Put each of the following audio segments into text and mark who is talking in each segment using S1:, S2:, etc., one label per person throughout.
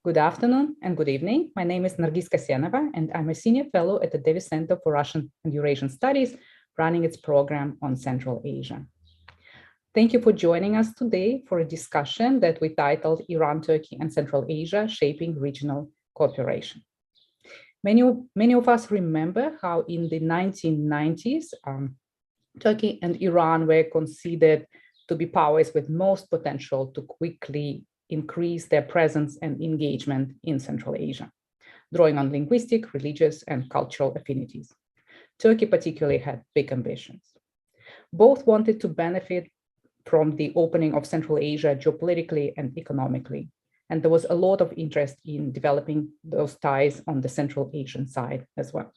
S1: Good afternoon and good evening. My name is Nargis Kasyanova, and I'm a senior fellow at the Davis Center for Russian and Eurasian Studies, running its program on Central Asia. Thank you for joining us today for a discussion that we titled Iran, Turkey, and Central Asia, Shaping Regional Cooperation. Many of us remember how in the 1990s, Turkey and Iran were considered to be powers with most potential to quickly increase their presence and engagement in Central Asia, drawing on linguistic, religious, and cultural affinities. Turkey particularly had big ambitions. Both wanted to benefit from the opening of Central Asia geopolitically and economically, and there was a lot of interest in developing those ties on the Central Asian side as well.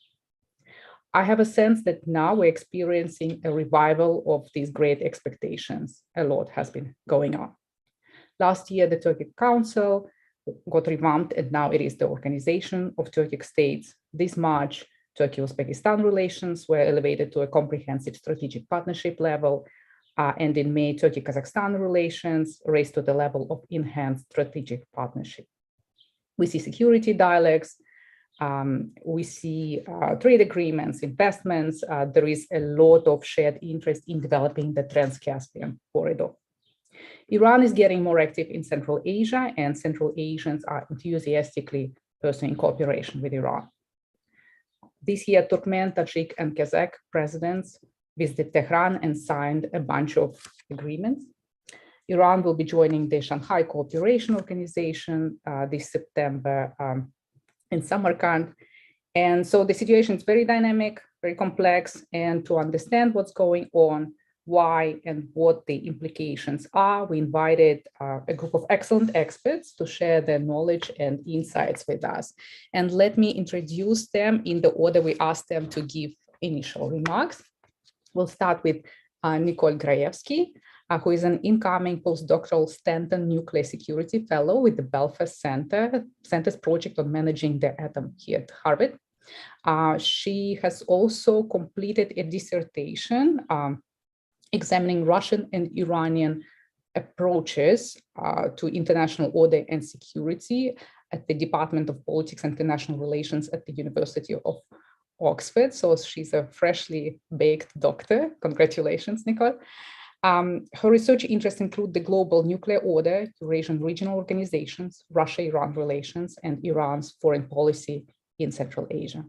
S1: I have a sense that now we're experiencing a revival of these great expectations. A lot has been going on. Last year, the Turkic Council got revamped, and now it is the Organization of Turkic States. This March, Turkey-Uzbekistan relations were elevated to a comprehensive strategic partnership level, and in May, Turkey-Kazakhstan relations raised to the level of enhanced strategic partnership. We see security dialogues, we see trade agreements, investments. There is a lot of shared interest in developing the Trans-Caspian corridor. Iran is getting more active in Central Asia, and Central Asians are enthusiastically pursuing cooperation with Iran. This year, Turkmen, Tajik, and Kazakh presidents visited Tehran and signed a bunch of agreements. Iran will be joining the Shanghai Cooperation Organization this September in Samarkand. And so the situation is very dynamic, very complex, and to understand what's going on, why and what the implications are, we invited a group of excellent experts to share their knowledge and insights with us. And let me introduce them in the order we asked them to give initial remarks. We'll start with Nicole Graevsky, who is an incoming postdoctoral Stanton Nuclear Security Fellow with the Belfast Center's project on managing the atom here at Harvard. She has also completed a dissertation examining Russian and Iranian approaches to international order and security at the Department of Politics and International Relations at the University of Oxford. So she's a freshly baked doctor. Congratulations, Nicole. Her research interests include the global nuclear order, Eurasian regional organizations, Russia-Iran relations, and Iran's foreign policy in Central Asia.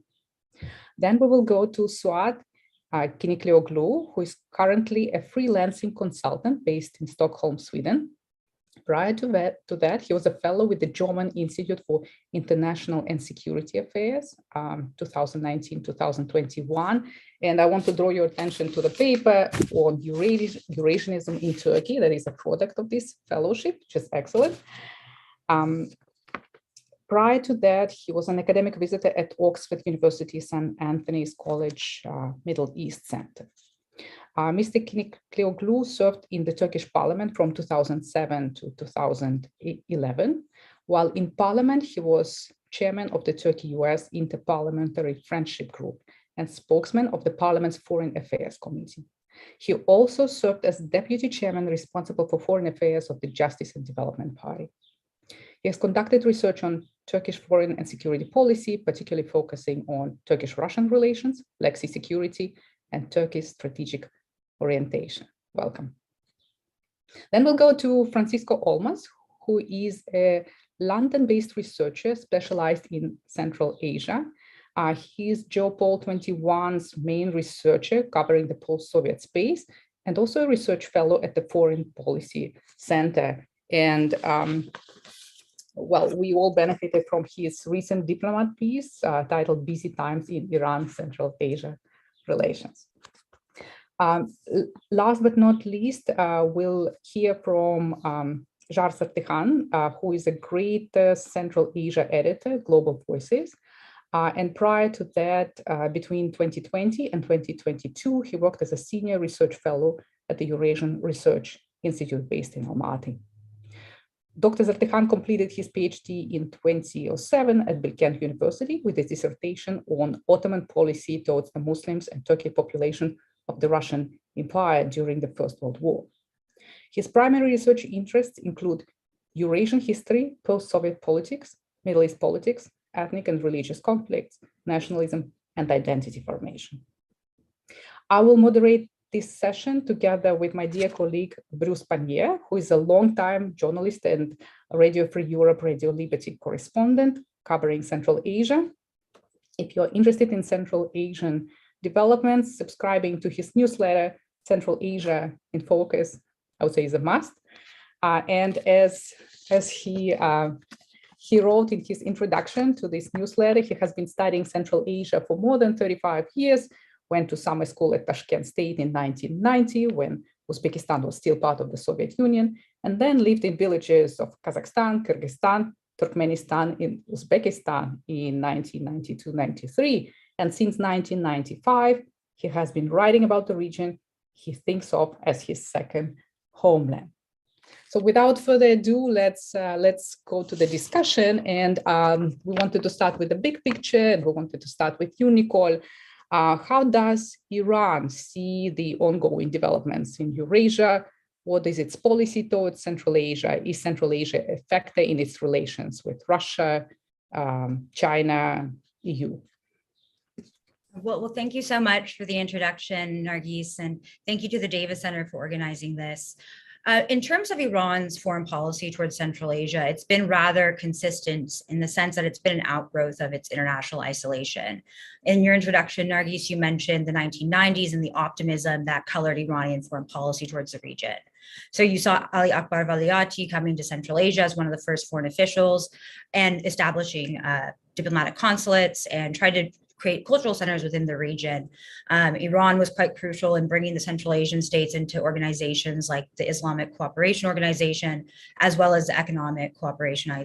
S1: Then we will go to Suat Kiniklioglu, who is currently a freelancing consultant based in Stockholm, Sweden. Prior to that, he was a fellow with the German Institute for International and Security Affairs, 2019-2021. And I want to draw your attention to the paper on Eurasianism in Turkey, that is a product of this fellowship, which is excellent. Prior to that, he was an academic visitor at Oxford University St. Anthony's College Middle East Center. Mr. Kiniklioglu served in the Turkish parliament from 2007 to 2011. While in parliament, he was chairman of the Turkey-US Interparliamentary Friendship Group and spokesman of the parliament's Foreign Affairs Committee. He also served as deputy chairman responsible for foreign affairs of the Justice and Development Party. He has conducted research on Turkish foreign and security policy, particularly focusing on Turkish-Russian relations, Black Sea security, and Turkey's strategic orientation. Welcome. Then we'll go to Francisco Olmos, who is a London-based researcher specialized in Central Asia. He is Geopol 21's main researcher covering the post-Soviet space, and also a research fellow at the Foreign Policy Center. And well, we all benefited from his recent diplomat piece titled Busy Times in Iran, Central Asia Relations. Last but not least, we'll hear from Jar Sartikhan, who is a great Central Asia editor, Global Voices. And prior to that, between 2020 and 2022, he worked as a senior research fellow at the Eurasian Research Institute based in Almaty. Dr. Zartikhan completed his PhD in 2007 at Bilkent University with a dissertation on Ottoman policy towards the Muslims and Turkic population of the Russian Empire during the First World War. His primary research interests include Eurasian history, post-Soviet politics, Middle East politics, ethnic and religious conflicts, nationalism, and identity formation. I will moderate this session together with my dear colleague, Bruce Panier, who is a longtime journalist and Radio Free Europe, Radio Liberty correspondent covering Central Asia. If you're interested in Central Asian developments, subscribing to his newsletter, Central Asia in Focus, I would say is a must. And as he wrote in his introduction to this newsletter, he has been studying Central Asia for more than 35 years, went to summer school at Tashkent State in 1990 when Uzbekistan was still part of the Soviet Union, and then lived in villages of Kazakhstan, Kyrgyzstan, Turkmenistan, in Uzbekistan in 1992-93. And since 1995, he has been writing about the region he thinks of as his second homeland. So without further ado, let's go to the discussion. And we wanted to start with the big picture, and we wanted to start with you, Nicole. How does Iran see the ongoing developments in Eurasia? What is its policy towards Central Asia? Is Central Asia a factor in its relations with Russia, China, EU?
S2: Well, thank you so much for the introduction, Nargis, and thank you to the Davis Center for organizing this. In terms of Iran's foreign policy towards Central Asia, it's been rather consistent in the sense that it's been an outgrowth of its international isolation. In your introduction, Nargis, you mentioned the 1990s and the optimism that colored Iranian foreign policy towards the region. So you saw Ali Akbar Valiati coming to Central Asia as one of the first foreign officials and establishing diplomatic consulates and tried to create cultural centers within the region. Iran was quite crucial in bringing the Central Asian states into organizations like the Islamic Cooperation Organization, as well as the Economic Cooperation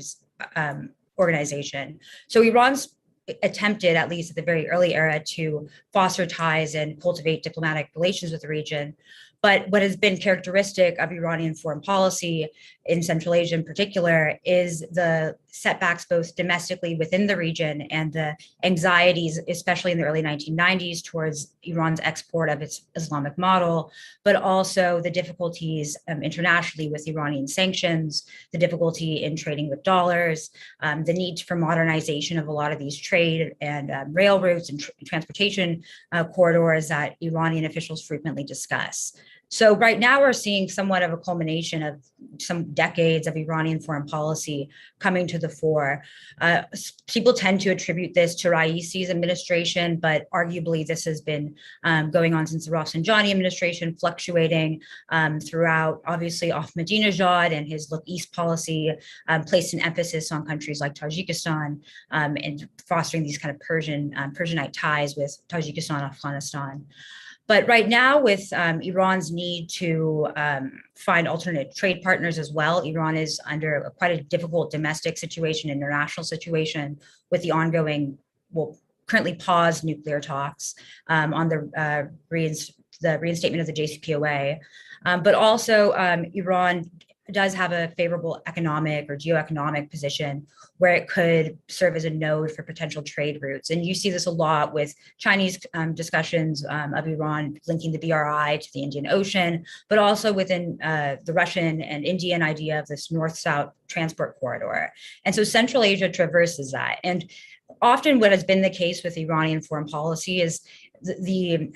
S2: Organization. So Iran's attempted, at least at the very early era, to foster ties and cultivate diplomatic relations with the region. But what has been characteristic of Iranian foreign policy in Central Asia in particular is the setbacks both domestically within the region and the anxieties, especially in the early 1990s, towards Iran's export of its Islamic model, but also the difficulties internationally with Iranian sanctions, the difficulty in trading with dollars, the need for modernization of a lot of these trade and rail routes and transportation corridors that Iranian officials frequently discuss. So right now we're seeing somewhat of a culmination of some decades of Iranian foreign policy coming to the fore. People tend to attribute this to Raisi's administration, but arguably this has been going on since the Rafsanjani administration, fluctuating throughout. Obviously, Ahmadinejad and his Look East policy placed an emphasis on countries like Tajikistan and fostering these kind of Persianite ties with Tajikistan, Afghanistan. But right now, with Iran's need to find alternate trade partners as well, Iran is under quite a difficult domestic situation, international situation, with the ongoing, currently paused nuclear talks on the reinstatement of the JCPOA. But also, Iran does have a favorable economic or geoeconomic position where it could serve as a node for potential trade routes. And you see this a lot with Chinese discussions of Iran linking the BRI to the Indian Ocean, but also within the Russian and Indian idea of this north-south transport corridor. And so Central Asia traverses that. And often what has been the case with Iranian foreign policy is the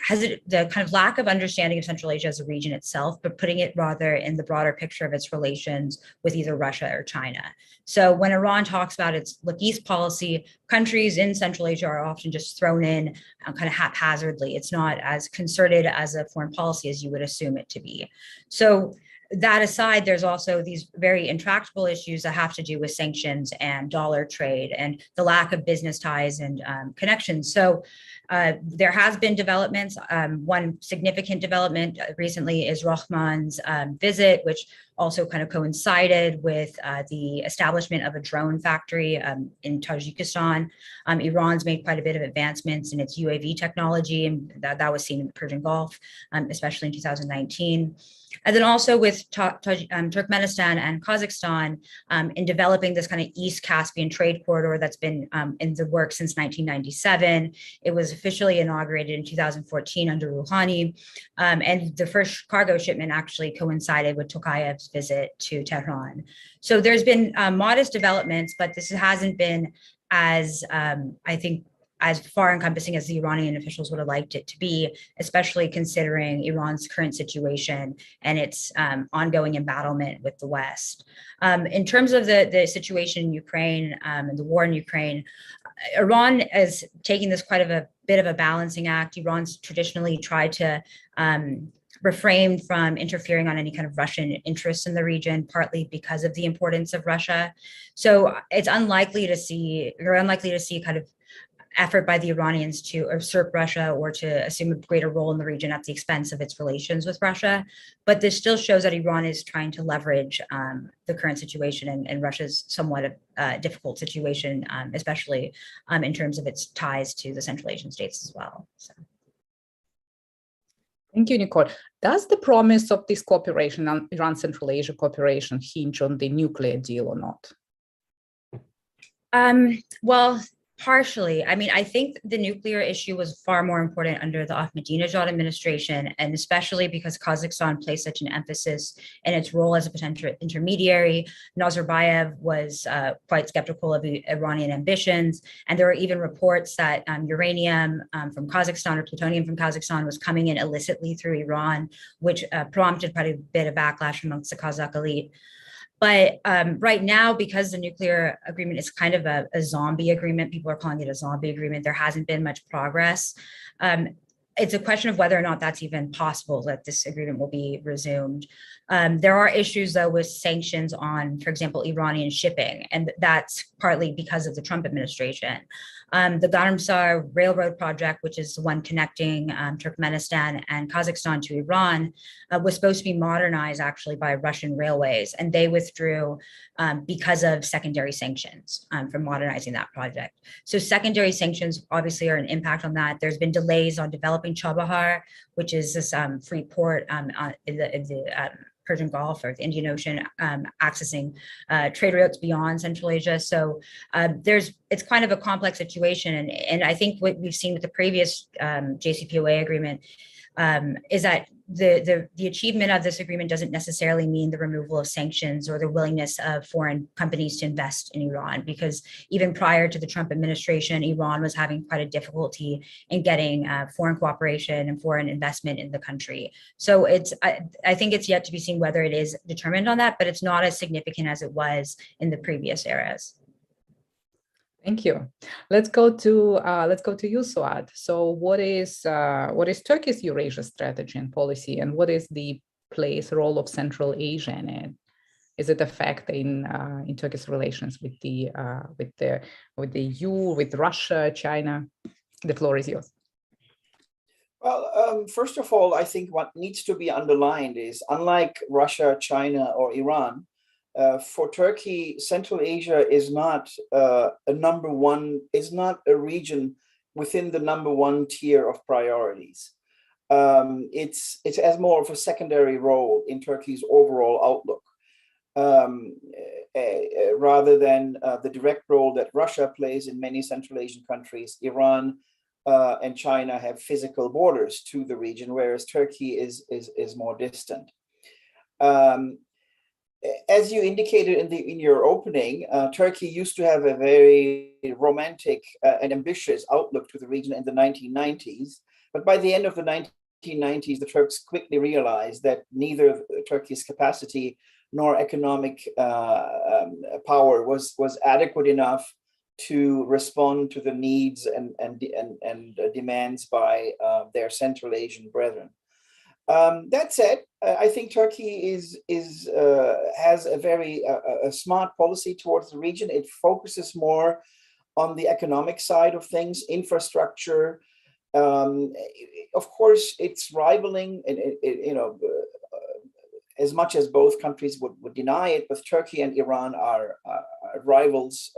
S2: kind of lack of understanding of Central Asia as a region itself, but putting it rather in the broader picture of its relations with either Russia or China. So when Iran talks about its Look East policy, countries in Central Asia are often just thrown in kind of haphazardly. It's not as concerted as a foreign policy as you would assume it to be. So that aside, there's also these very intractable issues that have to do with sanctions and dollar trade and the lack of business ties and connections. So there has been developments. One significant development recently is Rahman's visit, which also kind of coincided with the establishment of a drone factory in Tajikistan. Iran's made quite a bit of advancements in its UAV technology, and that was seen in the Persian Gulf, especially in 2019. And then also with Turkmenistan and Kazakhstan in developing this kind of East Caspian trade corridor that's been in the works since 1997. It was officially inaugurated in 2014 under Rouhani. And the first cargo shipment actually coincided with Tokayev's Lavrov's visit to Tehran. So there's been modest developments, but this hasn't been as, I think, as far encompassing as the Iranian officials would have liked it to be, especially considering Iran's current situation and its ongoing embattlement with the West. In terms of the situation in Ukraine and the war in Ukraine, Iran is taking this quite a bit of a balancing act. Iran's traditionally tried to refrain from interfering on any kind of Russian interests in the region, partly because of the importance of Russia. So it's unlikely to see kind of effort by the Iranians to usurp Russia or to assume a greater role in the region at the expense of its relations with Russia. But this still shows that Iran is trying to leverage the current situation and Russia's somewhat difficult situation, especially in terms of its ties to the Central Asian states as well. So.
S1: Thank you, Nicole. Does the promise of this cooperation, Iran-Central Asia cooperation, hinge on the nuclear deal or not?
S2: Well, partially. I mean, I think the nuclear issue was far more important under the Ahmadinejad administration, and especially because Kazakhstan placed such an emphasis in its role as a potential intermediary. Nazarbayev was quite skeptical of Iranian ambitions, and there were even reports that uranium from Kazakhstan or plutonium from Kazakhstan was coming in illicitly through Iran, which prompted quite a bit of backlash amongst the Kazakh elite. But right now, because the nuclear agreement is kind of a zombie agreement, people are calling it a zombie agreement, there hasn't been much progress. It's a question of whether or not that's even possible that this agreement will be resumed. There are issues, though, with sanctions on, for example, Iranian shipping, and that's partly because of the Trump administration. The Garamsar Railroad project, which is the one connecting Turkmenistan and Kazakhstan to Iran, was supposed to be modernized actually by Russian railways, and they withdrew because of secondary sanctions from modernizing that project. So secondary sanctions obviously are an impact on that. There's been delays on developing Chabahar, which is this free port in the Persian Gulf or the Indian Ocean, accessing trade routes beyond Central Asia. So it's kind of a complex situation. And I think what we've seen with the previous JCPOA agreement is that the achievement of this agreement doesn't necessarily mean the removal of sanctions or the willingness of foreign companies to invest in Iran, because even prior to the Trump administration, Iran was having quite a difficulty in getting foreign cooperation and foreign investment in the country. So I think it's yet to be seen whether it is determined on that, but it's not as significant as it was in the previous eras.
S1: Thank you. Let's go to you, Suad. So, what is Turkey's Eurasia strategy and policy, and what is the role of Central Asia in it? Is it a factor in Turkey's relations with the EU, with Russia, China? The floor is yours.
S3: Well, first of all, I think what needs to be underlined is, unlike Russia, China, or Iran, for Turkey, Central Asia is not is not a region within the -- tier of priorities. It has more of a secondary role in Turkey's overall outlook, rather than the direct role that Russia plays in many Central Asian countries. Iran and China have physical borders to the region, whereas Turkey is more distant. As you indicated in your opening, Turkey used to have a very romantic and ambitious outlook to the region in the 1990s. But by the end of the 1990s, the Turks quickly realized that neither Turkey's capacity nor economic power was adequate enough to respond to the needs and demands by their Central Asian brethren. That said, I think Turkey has a very smart policy towards the region. It focuses more on the economic side of things, infrastructure. Of course, it's rivaling, as much as both countries would deny it, but Turkey and Iran are rivals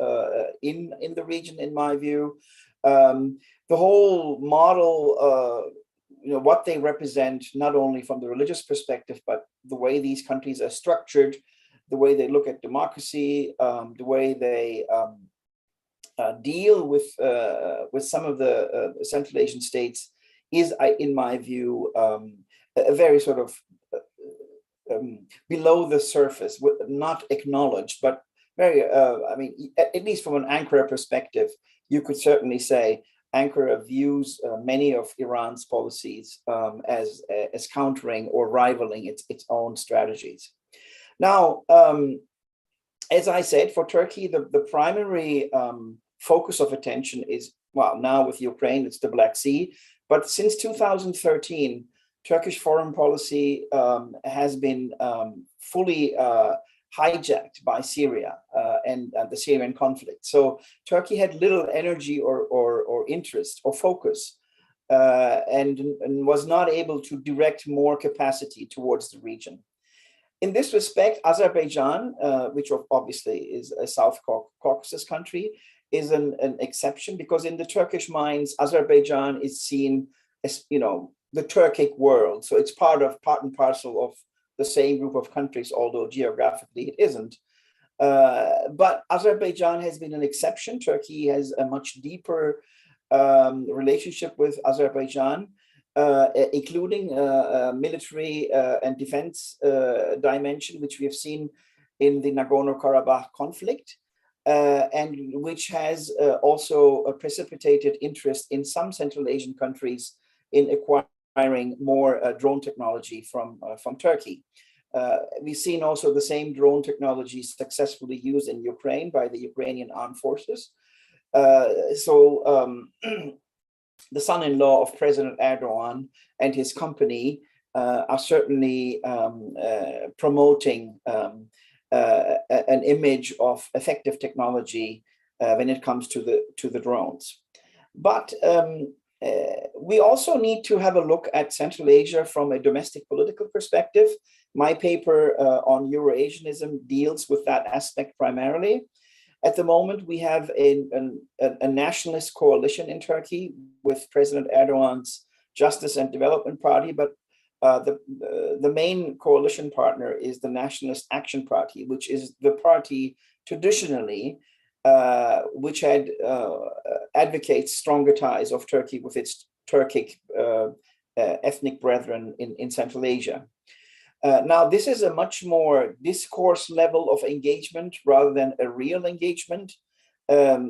S3: in the region, in my view. The whole model, what they represent, not only from the religious perspective, but the way these countries are structured, the way they look at democracy, the way they deal with some of the Central Asian states is, in my view, a very sort of below the surface, not acknowledged, but very, I mean, at least from an Ankara perspective, you could certainly say Ankara views many of Iran's policies as countering or rivaling its own strategies. Now, as I said, for Turkey, the primary focus of attention is, well, now with Ukraine, it's the Black Sea. But since 2013, Turkish foreign policy has been fully hijacked by Syria and the Syrian conflict. So Turkey had little energy or interest or focus and was not able to direct more capacity towards the region. In this respect, Azerbaijan, which obviously is a South Caucasus country, is an exception, because in the Turkish minds, Azerbaijan is seen as, you know, the Turkic world. So it's part and parcel of the same group of countries, although geographically it isn't. But Azerbaijan has been an exception. Turkey has a much deeper relationship with Azerbaijan, including military and defense dimension, which we have seen in the Nagorno-Karabakh conflict, and which has also precipitated interest in some Central Asian countries in acquiring more drone technology from Turkey. We've seen also the same drone technology successfully used in Ukraine by the Ukrainian armed forces. The son-in-law of President Erdogan and his company are certainly promoting an image of effective technology when it comes to the drones. But we also need to have a look at Central Asia from a domestic political perspective. My paper on Eurasianism deals with that aspect primarily. At the moment, we have a nationalist coalition in Turkey with President Erdogan's Justice and Development Party, but the main coalition partner is the Nationalist Action Party, which is the party traditionally which had advocates stronger ties of Turkey with its Turkic ethnic brethren in Central Asia. Now, this is a much more discourse level of engagement rather than a real engagement. But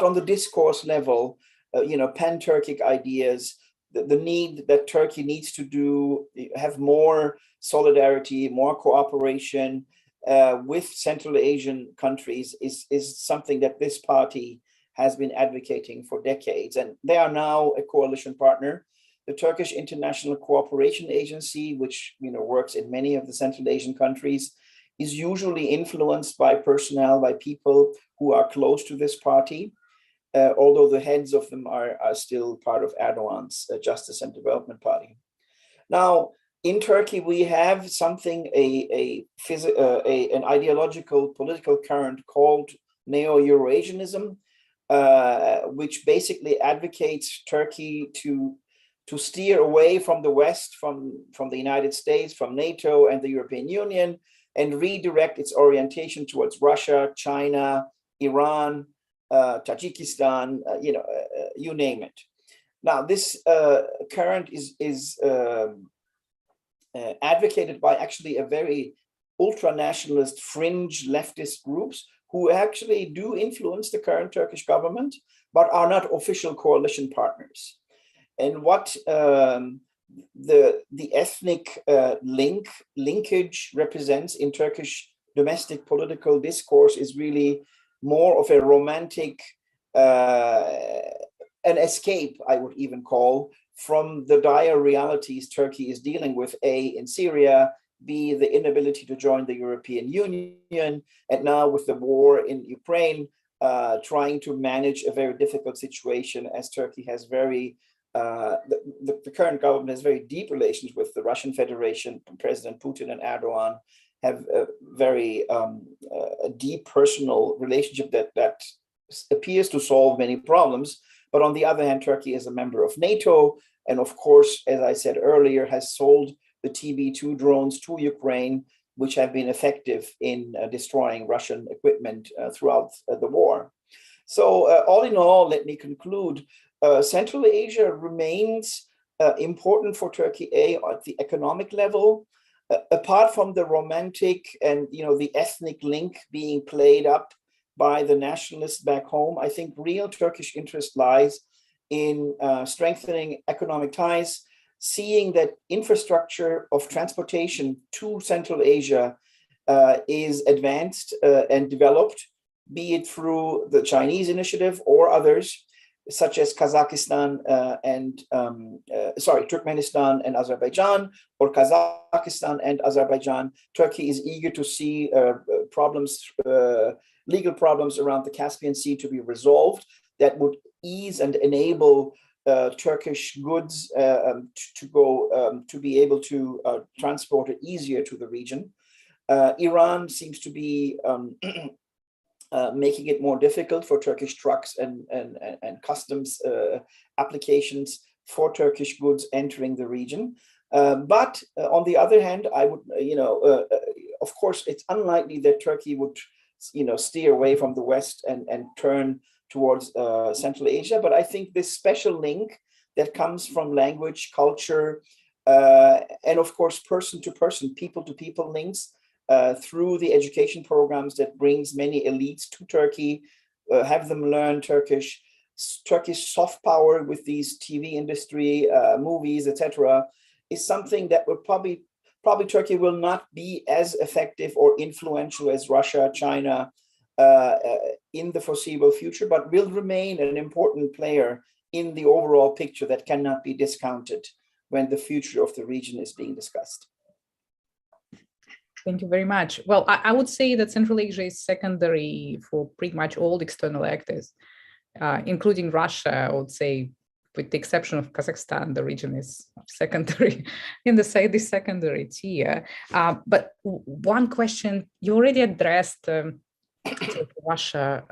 S3: on the discourse level, pan-Turkic ideas, the need that Turkey needs to have more solidarity, more cooperation with Central Asian countries is something that this party has been advocating for decades. And they are now a coalition partner. The Turkish International Cooperation Agency, which works in many of the Central Asian countries, is usually influenced by personnel, by people who are close to this party, although the heads of them are still part of Erdogan's Justice and Development Party. Now, in Turkey, we have something, an ideological political current called Neo-Eurasianism, which basically advocates Turkey to steer away from the West, from the United States, from NATO and the European Union, and redirect its orientation towards Russia, China, Iran, Tajikistan, you name it. Now, this current is advocated by actually a very ultra-nationalist fringe leftist groups who actually do influence the current Turkish government, but are not official coalition partners. And what the ethnic linkage represents in Turkish domestic political discourse is really more of a romantic, an escape, I would even call, from the dire realities Turkey is dealing with, A, in Syria, B, the inability to join the European Union, and now with the war in Ukraine, trying to manage a very difficult situation, as Turkey has the current government has very deep relations with the Russian Federation. President Putin and Erdogan have a very deep personal relationship that appears to solve many problems. But on the other hand, Turkey is a member of NATO, and of course, as I said earlier, has sold the TB2 drones to Ukraine, which have been effective in destroying Russian equipment throughout the war. So all in all, let me conclude, Central Asia remains important for Turkey, at the economic level, apart from the romantic and the ethnic link being played up by the nationalists back home. I think real Turkish interest lies in strengthening economic ties, seeing that infrastructure of transportation to Central Asia is advanced and developed, be it through the Chinese initiative or others, such as Turkmenistan and Azerbaijan, or Kazakhstan and Azerbaijan. Turkey is eager to see legal problems around the Caspian Sea to be resolved that would ease and enable Turkish goods to be able to transport it easier to the region. Iran seems to be making it more difficult for Turkish trucks and customs applications for Turkish goods entering the region. But on the other hand, I would, of course, it's unlikely that Turkey would, steer away from the West and turn towards Central Asia. But I think this special link that comes from language, culture, and of course, person-to-person, people-to-people links through the education programs that brings many elites to Turkey, have them learn Turkish soft power with these TV industry, movies, etc., is something that would probably Turkey will not be as effective or influential as Russia, China in the foreseeable future, but will remain an important player in the overall picture that cannot be discounted when the future of the region is being discussed.
S1: Thank you very much. Well, I would say that Central Asia is secondary for pretty much all external actors, including Russia. I would say, with the exception of Kazakhstan, the region is secondary in the secondary tier. But one question you already addressed, Turkey-Russia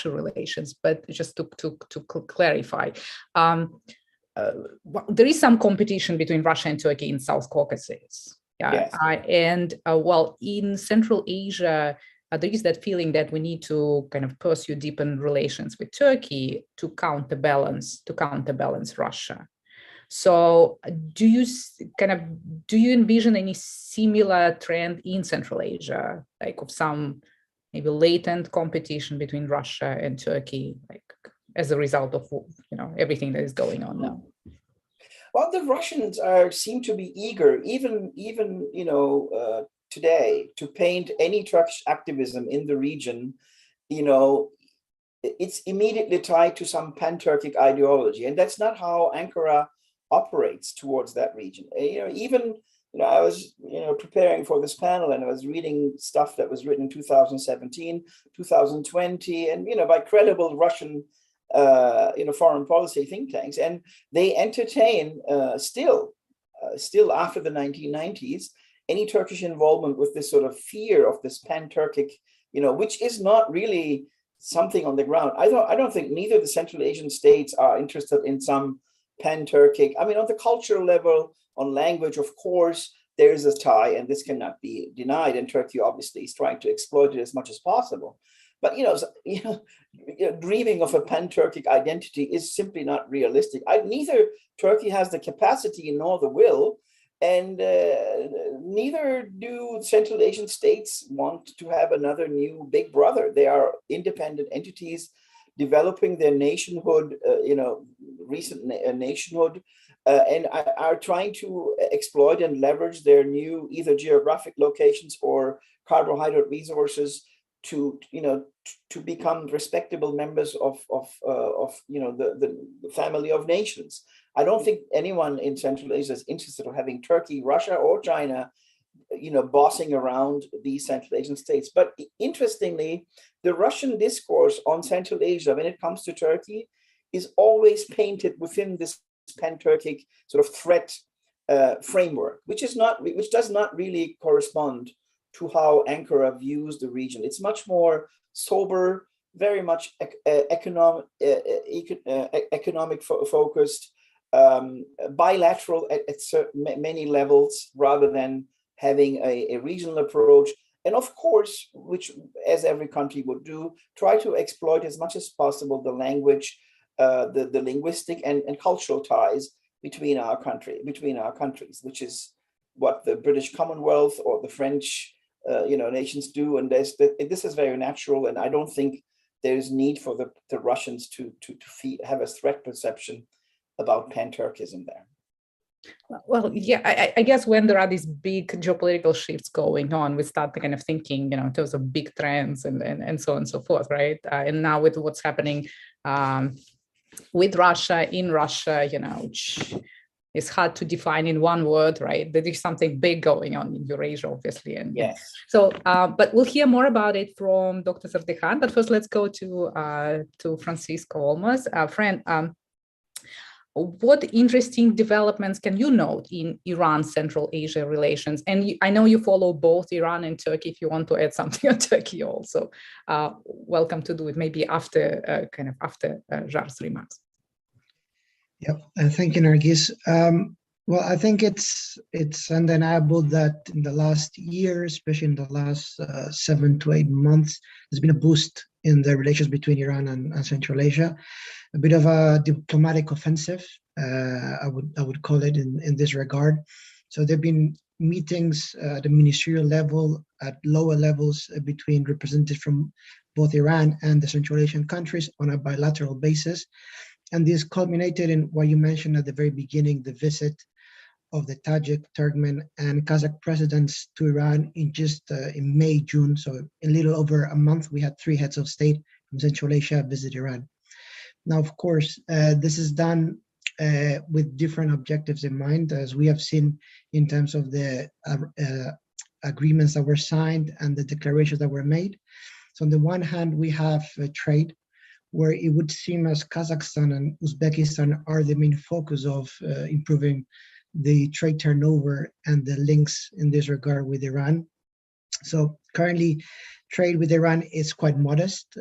S1: relations, but just to clarify, there is some competition between Russia and Turkey in South Caucasus.
S3: Yes.
S1: Well, in Central Asia, there is that feeling that we need to kind of pursue deepen relations with Turkey to counterbalance Russia. So do you envision any similar trend in Central Asia, like of some maybe latent competition between Russia and Turkey, like as a result of everything that is going on now?
S3: Well, the Russians seem to be eager, even today, to paint any Turkish activism in the region. It's immediately tied to some pan-Turkic ideology, and that's not how Ankara operates towards that region. I was preparing for this panel, and I was reading stuff that was written in 2017, 2020, and by credible Russian foreign policy think tanks, and they entertain still after the 1990s any Turkish involvement with this sort of fear of this pan-Turkic, which is not really something on the ground. I don't think neither the Central Asian states are interested in some pan-Turkic. I mean, on the cultural level, on language, of course, there is a tie, and this cannot be denied. And Turkey obviously is trying to exploit it as much as possible. But dreaming of a pan-Turkic identity is simply not realistic. Neither Turkey has the capacity nor the will, and neither do Central Asian states want to have another new big brother. They are independent entities developing their nationhood, recent nationhood, and are trying to exploit and leverage their new either geographic locations or carbohydrate resources to become respectable members of the family of nations. I don't think anyone in Central Asia is interested in having Turkey, Russia, or China, bossing around these Central Asian states. But interestingly, the Russian discourse on Central Asia, when it comes to Turkey, is always painted within this pan-Turkic sort of threat framework, which does not really correspond to how Ankara views the region. It's much more sober, very much economic focused, bilateral at many levels, rather than having a regional approach. And of course, which, as every country would do, try to exploit as much as possible the language the linguistic and cultural ties between our countries, which is what the British Commonwealth or the French nations do. And this is very natural, and I don't think there is need for the Russians to have a threat perception about pan-Turkism there.
S1: Well, yeah, I guess when there are these big geopolitical shifts going on, we start kind of thinking, in terms of big trends and so on and so forth, right? And now with what's happening with Russia, in Russia, which is hard to define in one word, right? There is something big going on in Eurasia, obviously. And
S3: yes.
S1: So, but we'll hear more about it from Dr. Sardehan. But first, let's go to Francisco Olmos. Fran, what interesting developments can you note in Iran-Central Asia relations? And I know you follow both Iran and Turkey. If you want to add something on Turkey also, welcome to do it maybe after Jar's remarks.
S4: Yep, thank you, Nargis. Well, I think it's undeniable that in the last year, especially in the last 7 to 8 months, there's been a boost in the relations between Iran and Central Asia. A bit of a diplomatic offensive, I would call it in this regard. So there've been meetings at the ministerial level, at lower levels between representatives from both Iran and the Central Asian countries on a bilateral basis. And this culminated in what you mentioned at the very beginning, the visit of the Tajik, Turkmen, and Kazakh presidents to Iran in May, June. So in a little over a month, we had 3 heads of state from Central Asia visit Iran. Now, of course, this is done with different objectives in mind, as we have seen in terms of the agreements that were signed and the declarations that were made. So on the one hand, we have trade, where it would seem as Kazakhstan and Uzbekistan are the main focus of improving the trade turnover and the links in this regard with Iran. So currently, trade with Iran is quite modest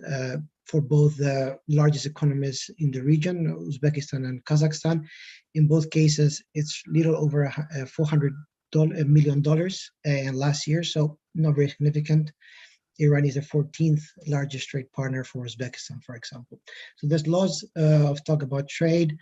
S4: for both the largest economies in the region, Uzbekistan and Kazakhstan. In both cases, it's little over $400 million last year, so not very significant. Iran is the 14th largest trade partner for Uzbekistan, for example. So there's lots of talk about trade.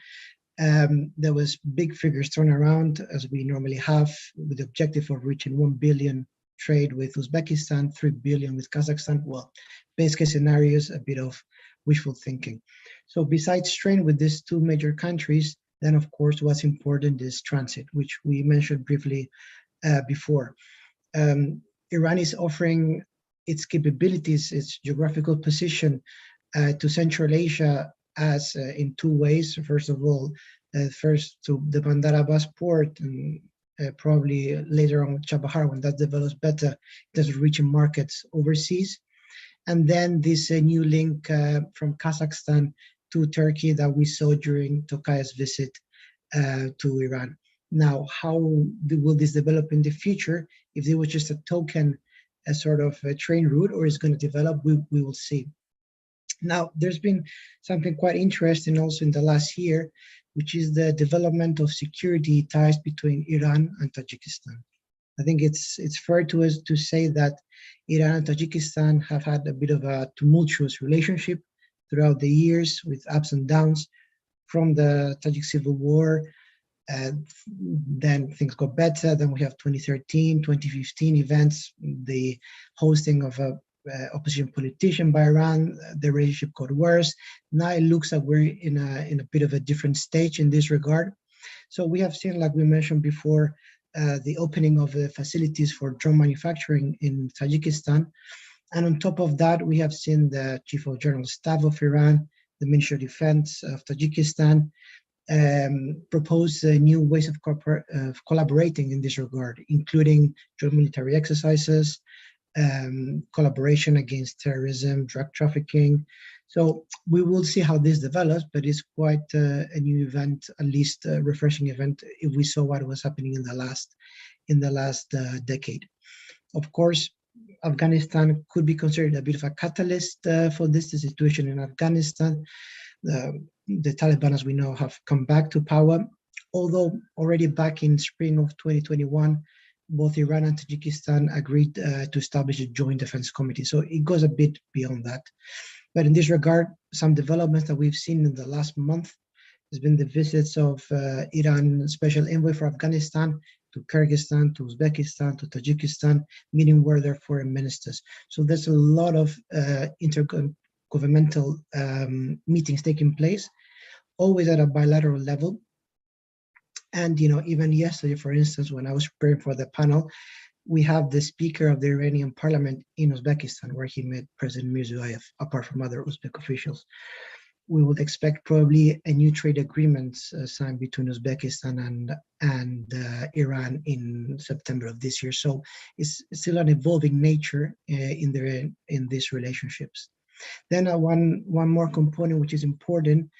S4: There was big figures thrown around, as we normally have, with the objective of reaching 1 billion trade with Uzbekistan, 3 billion with Kazakhstan. Well, base case scenarios, a bit of wishful thinking. So besides trade with these 2 major countries, then of course what's important is transit, which we mentioned briefly before. Iran is offering its capabilities, its geographical position to Central Asia as in 2 ways. First of all, first to the Bandar Abbas port, and probably later on Chabahar, when that develops better, it does reaching markets overseas. And then this new link from Kazakhstan to Turkey that we saw during Tokay's visit to Iran. Now, how will this develop in the future? If there was just a token, a sort of a train route, or is going to develop, we will see. Now, there's been something quite interesting also in the last year, which is the development of security ties between Iran and Tajikistan. I think it's fair to us to say that Iran and Tajikistan have had a bit of a tumultuous relationship throughout the years, with ups and downs from the Tajik civil war. Then things got better. Then we have 2013, 2015 events, the hosting of a opposition politician by Iran. The relationship got worse. Now it looks like we're in a bit of a different stage in this regard. So we have seen, like we mentioned before, the opening of the facilities for drone manufacturing in Tajikistan. And on top of that, we have seen the Chief of General Staff of Iran, the Ministry of Defense of Tajikistan, propose new ways of collaborating in this regard, including joint military exercises, collaboration against terrorism, drug trafficking. So we will see how this develops, but it's quite a new event, at least a refreshing event, if we saw what was happening in the last decade. Of course, Afghanistan could be considered a bit of a catalyst for this. The situation in Afghanistan, the Taliban, as we know, have come back to power, although already back in spring of 2021, both Iran and Tajikistan agreed to establish a joint defense committee. So it goes a bit beyond that. But in this regard, some developments that we've seen in the last month has been the visits of Iran Special Envoy for Afghanistan to Kyrgyzstan, to Uzbekistan, to Tajikistan, meeting with their foreign ministers. So there's a lot of intergovernmental meetings taking place, always at a bilateral level. And even yesterday, for instance, when I was preparing for the panel, we have the speaker of the Iranian parliament in Uzbekistan, where he met President Mirziyoyev, apart from other Uzbek officials. We would expect probably a new trade agreement signed between Uzbekistan and Iran in September of this year. So it's still an evolving nature in these relationships. Then one more component which is important,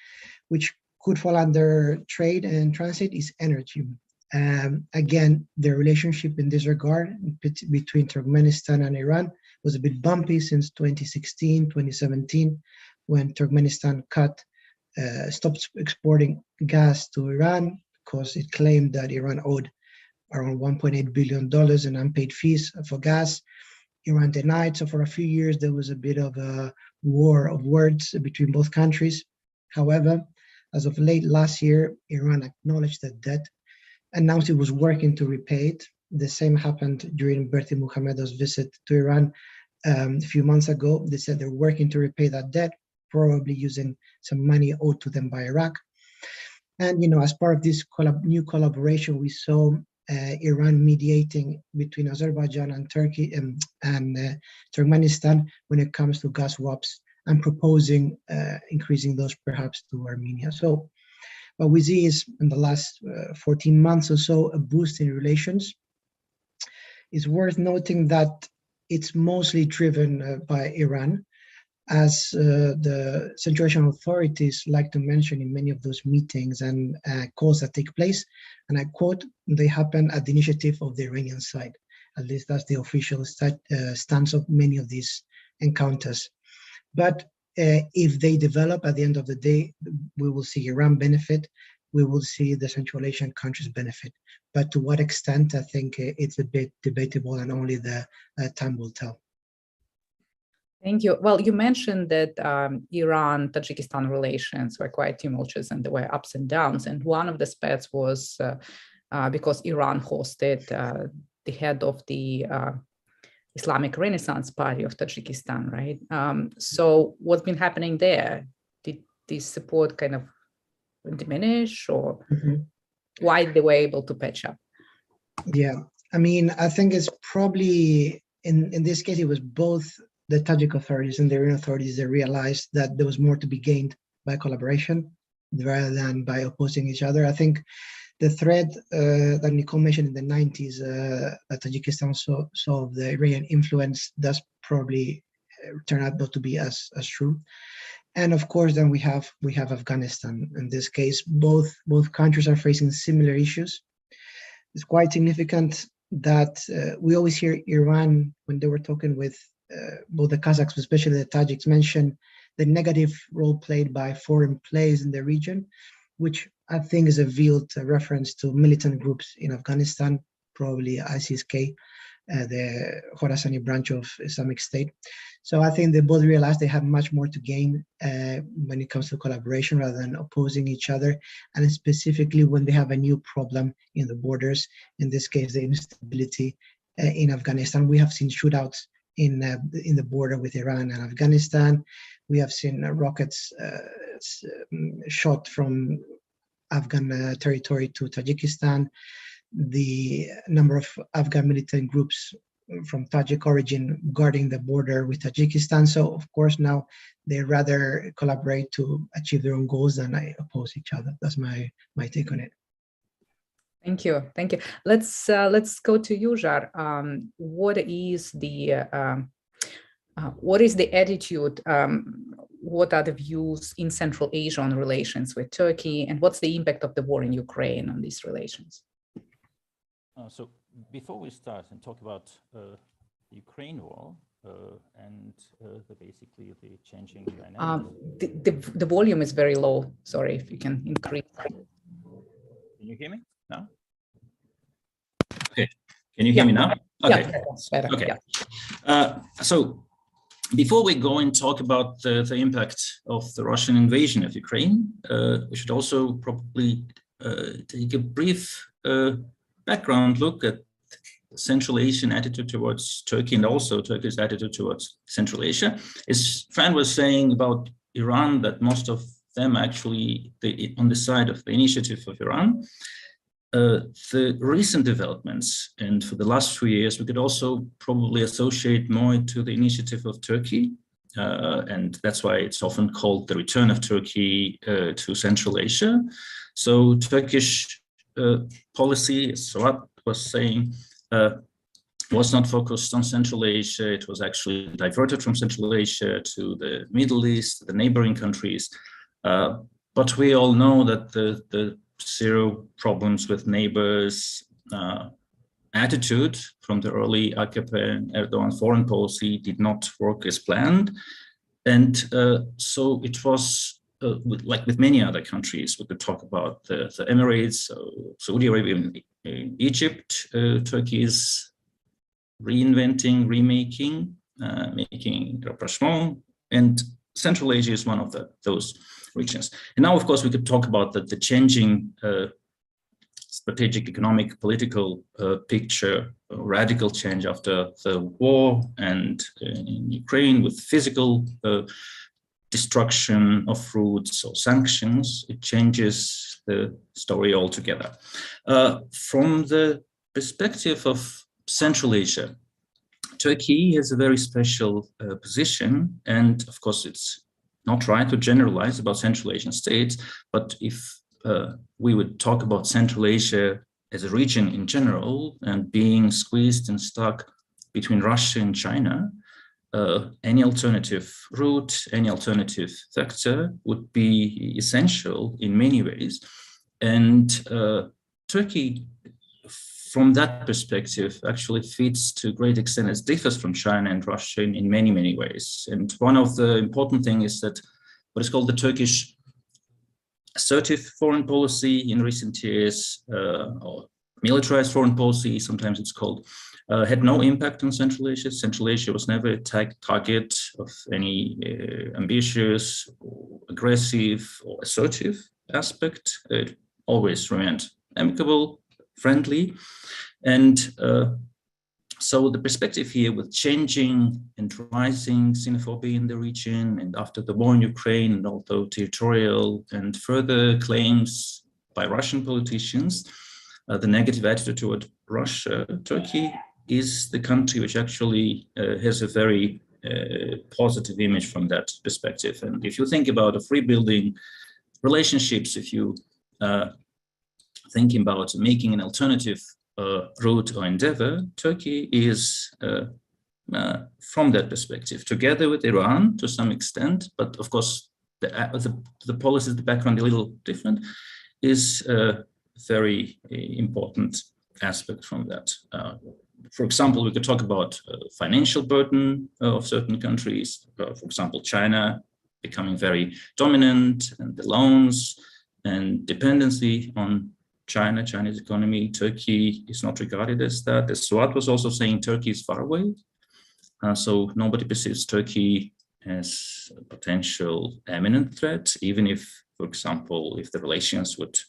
S4: which could fall under trade and transit, is energy. Again, the relationship in this regard between Turkmenistan and Iran was a bit bumpy since 2016, 2017, when Turkmenistan stopped exporting gas to Iran because it claimed that Iran owed around $1.8 billion in unpaid fees for gas. Iran denied. So for a few years, there was a bit of a war of words between both countries. However, as of late last year, Iran acknowledged the debt, announced it was working to repay it. The same happened during Berti Muhamedov's visit to Iran a few months ago. They said they're working to repay that debt, probably using some money owed to them by Iraq. And as part of this new collaboration, we saw Iran mediating between Azerbaijan and Turkey and Turkmenistan when it comes to gas swaps, and proposing increasing those perhaps to Armenia. So what we see is in the last 14 months or so, a boost in relations. It's worth noting that it's mostly driven by Iran, as the Central Asian authorities like to mention in many of those meetings and calls that take place, and I quote, they happen at the initiative of the Iranian side. At least that's the official stance of many of these encounters. But if they develop, at the end of the day, we will see Iran benefit, we will see the Central Asian countries benefit. But to what extent, I think it's a bit debatable, and only the time will tell.
S1: Thank you. Well, you mentioned that Iran-Tajikistan relations were quite tumultuous and there were ups and downs. And one of the aspects was because Iran hosted the head of the Islamic Renaissance Party of Tajikistan, right? So what's been happening there? Did this support kind of diminish, or why they were able to patch up?
S4: Yeah, I mean, I think it's probably, in this case, it was both the Tajik authorities and the Iranian authorities that realized that there was more to be gained by collaboration rather than by opposing each other. I think the threat that Nicole mentioned in the 90s, that Tajikistan saw of the Iranian influence, does probably turn out not to be as true. And of course, then we have Afghanistan. In this case, both countries are facing similar issues. It's quite significant that we always hear Iran, when they were talking with both the Kazakhs, especially the Tajiks, mention the negative role played by foreign players in the region, which I think is a veiled reference to militant groups in Afghanistan, probably ISIS-K, the Khorasani branch of Islamic State. So I think they both realize they have much more to gain when it comes to collaboration rather than opposing each other, and specifically when they have a new problem in the borders, in this case, the instability in Afghanistan. We have seen shootouts in the border with Iran and Afghanistan. We have seen rockets shot from Afghan territory to Tajikistan. The number of Afghan militant groups from Tajik origin guarding the border with Tajikistan. So of course now they rather collaborate to achieve their own goals than oppose each other. That's my take on it. Thank you.
S1: Let's go to you, Jar. What is the attitude? What are the views in Central Asia on relations with Turkey, and what's the impact of the war in Ukraine on these relations?
S5: So before we start and talk about the Ukraine war and basically the changing dynamics.
S1: The volume is very low. Sorry, if you can increase.
S5: Can you hear me now? Okay. Can you hear me now? Okay.
S1: Yeah, that's better.
S5: Okay.
S1: Yeah.
S5: So before we go and talk about the impact of the Russian invasion of Ukraine, we should also probably take a brief background look at Central Asian attitude towards Turkey and also Turkey's attitude towards Central Asia. As Fran was saying about Iran, that most of them actually on the side of the initiative of Iran. The recent developments, and for the last few years, we could also probably associate more to the initiative of Turkey. And that's why it's often called the return of Turkey to Central Asia. So Turkish policy, as Suat was saying, was not focused on Central Asia. It was actually diverted from Central Asia to the Middle East, the neighboring countries. But we all know that the zero problems with neighbors attitude from the early AKP and Erdogan foreign policy did not work as planned. And so it was like with many other countries, we could talk about the Emirates, Saudi Arabia, Egypt. Turkey is reinventing, remaking, making rapprochement, and Central Asia is one of those regions. And now, of course, we could talk about the changing strategic, economic, political picture, radical change after the war, and in Ukraine with physical destruction of routes or sanctions. It changes the story altogether. From the perspective of Central Asia, Turkey has a very special position, and of course it's not right to generalize about Central Asian states, but if we would talk about Central Asia as a region in general and being squeezed and stuck between Russia and China, any alternative route, any alternative sector would be essential in many ways. And Turkey, from that perspective, actually fits to a great extent, as differs from China and Russia in many, many ways. And one of the important things is that what is called the Turkish assertive foreign policy in recent years, or militarized foreign policy, sometimes it's called, had no impact on Central Asia. Central Asia was never a target of any ambitious, or aggressive, or assertive aspect. It always remained amicable, friendly. And so the perspective here with changing and rising xenophobia in the region, and after the war in Ukraine, and although territorial and further claims by Russian politicians, the negative attitude toward Russia, Turkey is the country which actually has a very positive image from that perspective. And if you think about rebuilding relationships, if you thinking about making an alternative route or endeavor, Turkey is, from that perspective, together with Iran to some extent, but of course the policies, the background a little different, is a very important aspect from that. For example, we could talk about financial burden of certain countries, for example, China becoming very dominant, and the loans and dependency on Chinese economy. Turkey is not regarded as that. As Suat was also saying, Turkey is far away. So nobody perceives Turkey as a potential imminent threat, even if, for example, if the relations would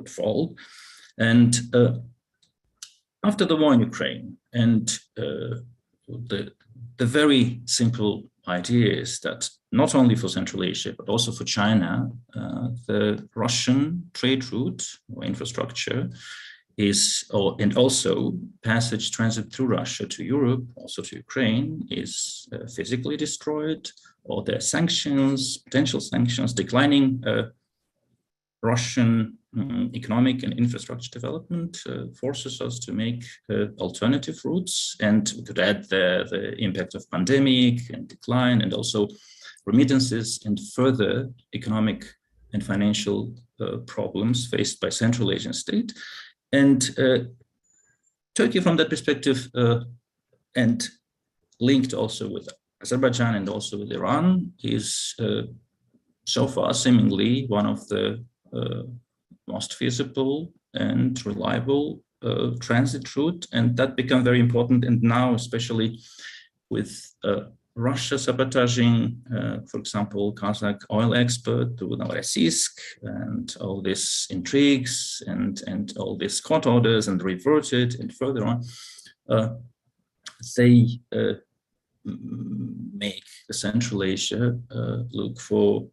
S5: fall. And after the war in Ukraine, and the very simple idea is that not only for Central Asia, but also for China, the Russian trade route or infrastructure is, and also passage transit through Russia to Europe, also to Ukraine, is physically destroyed, or there are sanctions, potential sanctions, declining Russian economic and infrastructure development forces us to make alternative routes. And we could add the impact of pandemic and decline, and also remittances and further economic and financial problems faced by Central Asian state. And Turkey, from that perspective, and linked also with Azerbaijan and also with Iran, is so far seemingly one of the most feasible and reliable transit route, and that become very important. And now, especially with Russia sabotaging, for example, Kazakh oil expert to Novorossiysk, and all these intrigues and all these court orders and reverted and further on, they make Central Asia look for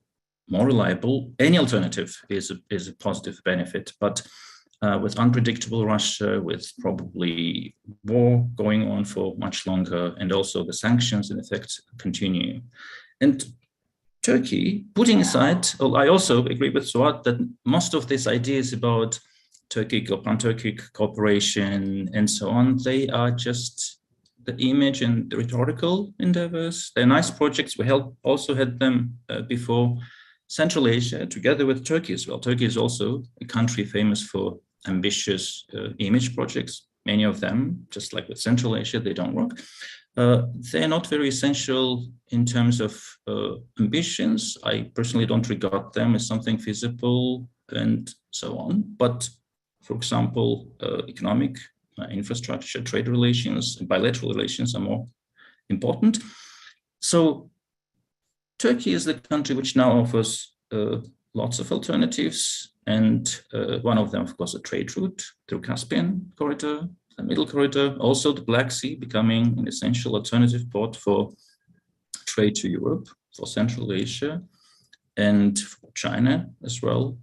S5: more reliable. Any alternative is a positive benefit, but with unpredictable Russia, with probably war going on for much longer, and also the sanctions in effect continue. And Turkey, putting aside, I also agree with Suat that most of these ideas about Turkic or pan-Turkic cooperation and so on, they are just the image and the rhetorical endeavors. They're nice projects. We also had them before. Central Asia, together with Turkey as well. Turkey is also a country famous for ambitious image projects. Many of them, just like with Central Asia, they don't work. They're not very essential in terms of ambitions. I personally don't regard them as something feasible and so on. But for example, economic infrastructure, trade relations, and bilateral relations are more important. So Turkey is the country which now offers lots of alternatives. And one of them, of course, a trade route through Caspian corridor, the Middle Corridor, also the Black Sea becoming an essential alternative port for trade to Europe, for Central Asia, and for China as well.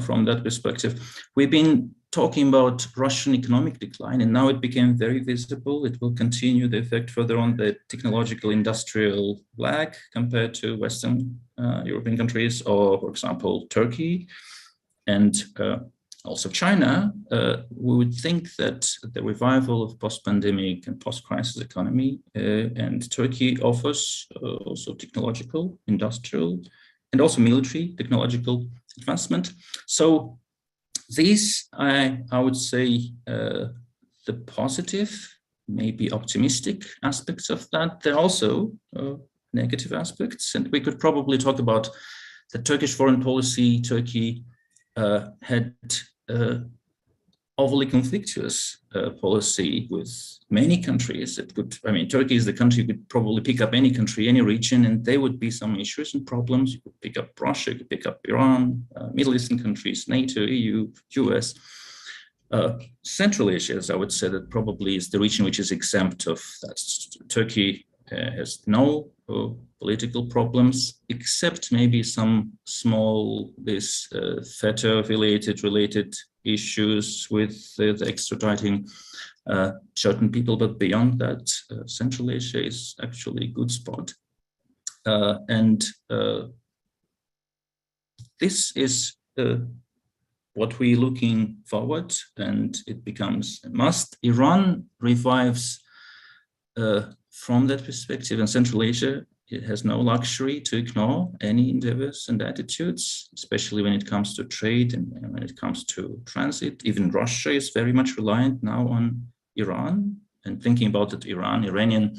S5: From that perspective, we've been talking about Russian economic decline, and now it became very visible. It will continue the effect further on the technological industrial lag compared to Western European countries, or for example, Turkey. And also China, we would think that the revival of post-pandemic and post-crisis economy and Turkey offers also technological, industrial, and also military technological advancement. So these, I would say, the positive, maybe optimistic aspects of that. There are also negative aspects, and we could probably talk about the Turkish foreign policy. Turkey had overly conflictuous policy with many countries. It could, I mean, Turkey is the country, you could probably pick up any country, any region, and there would be some issues and problems. You could pick up Russia, you could pick up Iran, Middle Eastern countries, NATO, EU, US. Central Asia, as I would say, that probably is the region which is exempt of that. Turkey has no political problems, except maybe some small, FETA related issues with the extraditing certain people, but beyond that, Central Asia is actually a good spot. And this is what we're looking forward, and it becomes a must. Iran revives from that perspective, and Central Asia, it has no luxury to ignore any endeavors and attitudes, especially when it comes to trade and when it comes to transit. Even Russia is very much reliant now on Iran, and thinking about that Iranian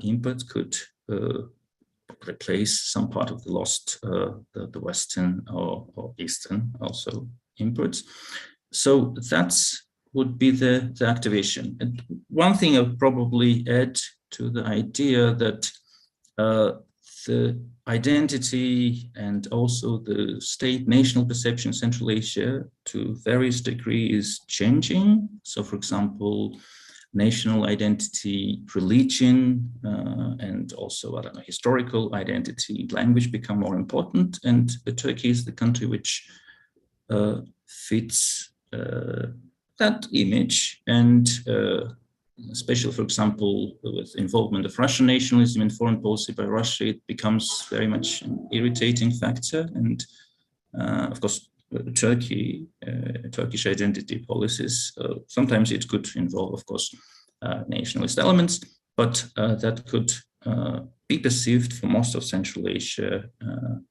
S5: imports could replace some part of the lost, the Western or Eastern also imports. So that's would be the activation. And one thing I'll probably add to the idea that the identity and also the state national perception in Central Asia to various degrees is changing. So for example, national identity, religion, and also, I don't know, historical identity, language become more important. And Turkey is the country which fits that image, and especially, for example, with involvement of Russian nationalism in foreign policy by Russia, it becomes very much an irritating factor. And of course, Turkish identity policies, sometimes it could involve, of course, nationalist elements, but that could be perceived for most of Central Asia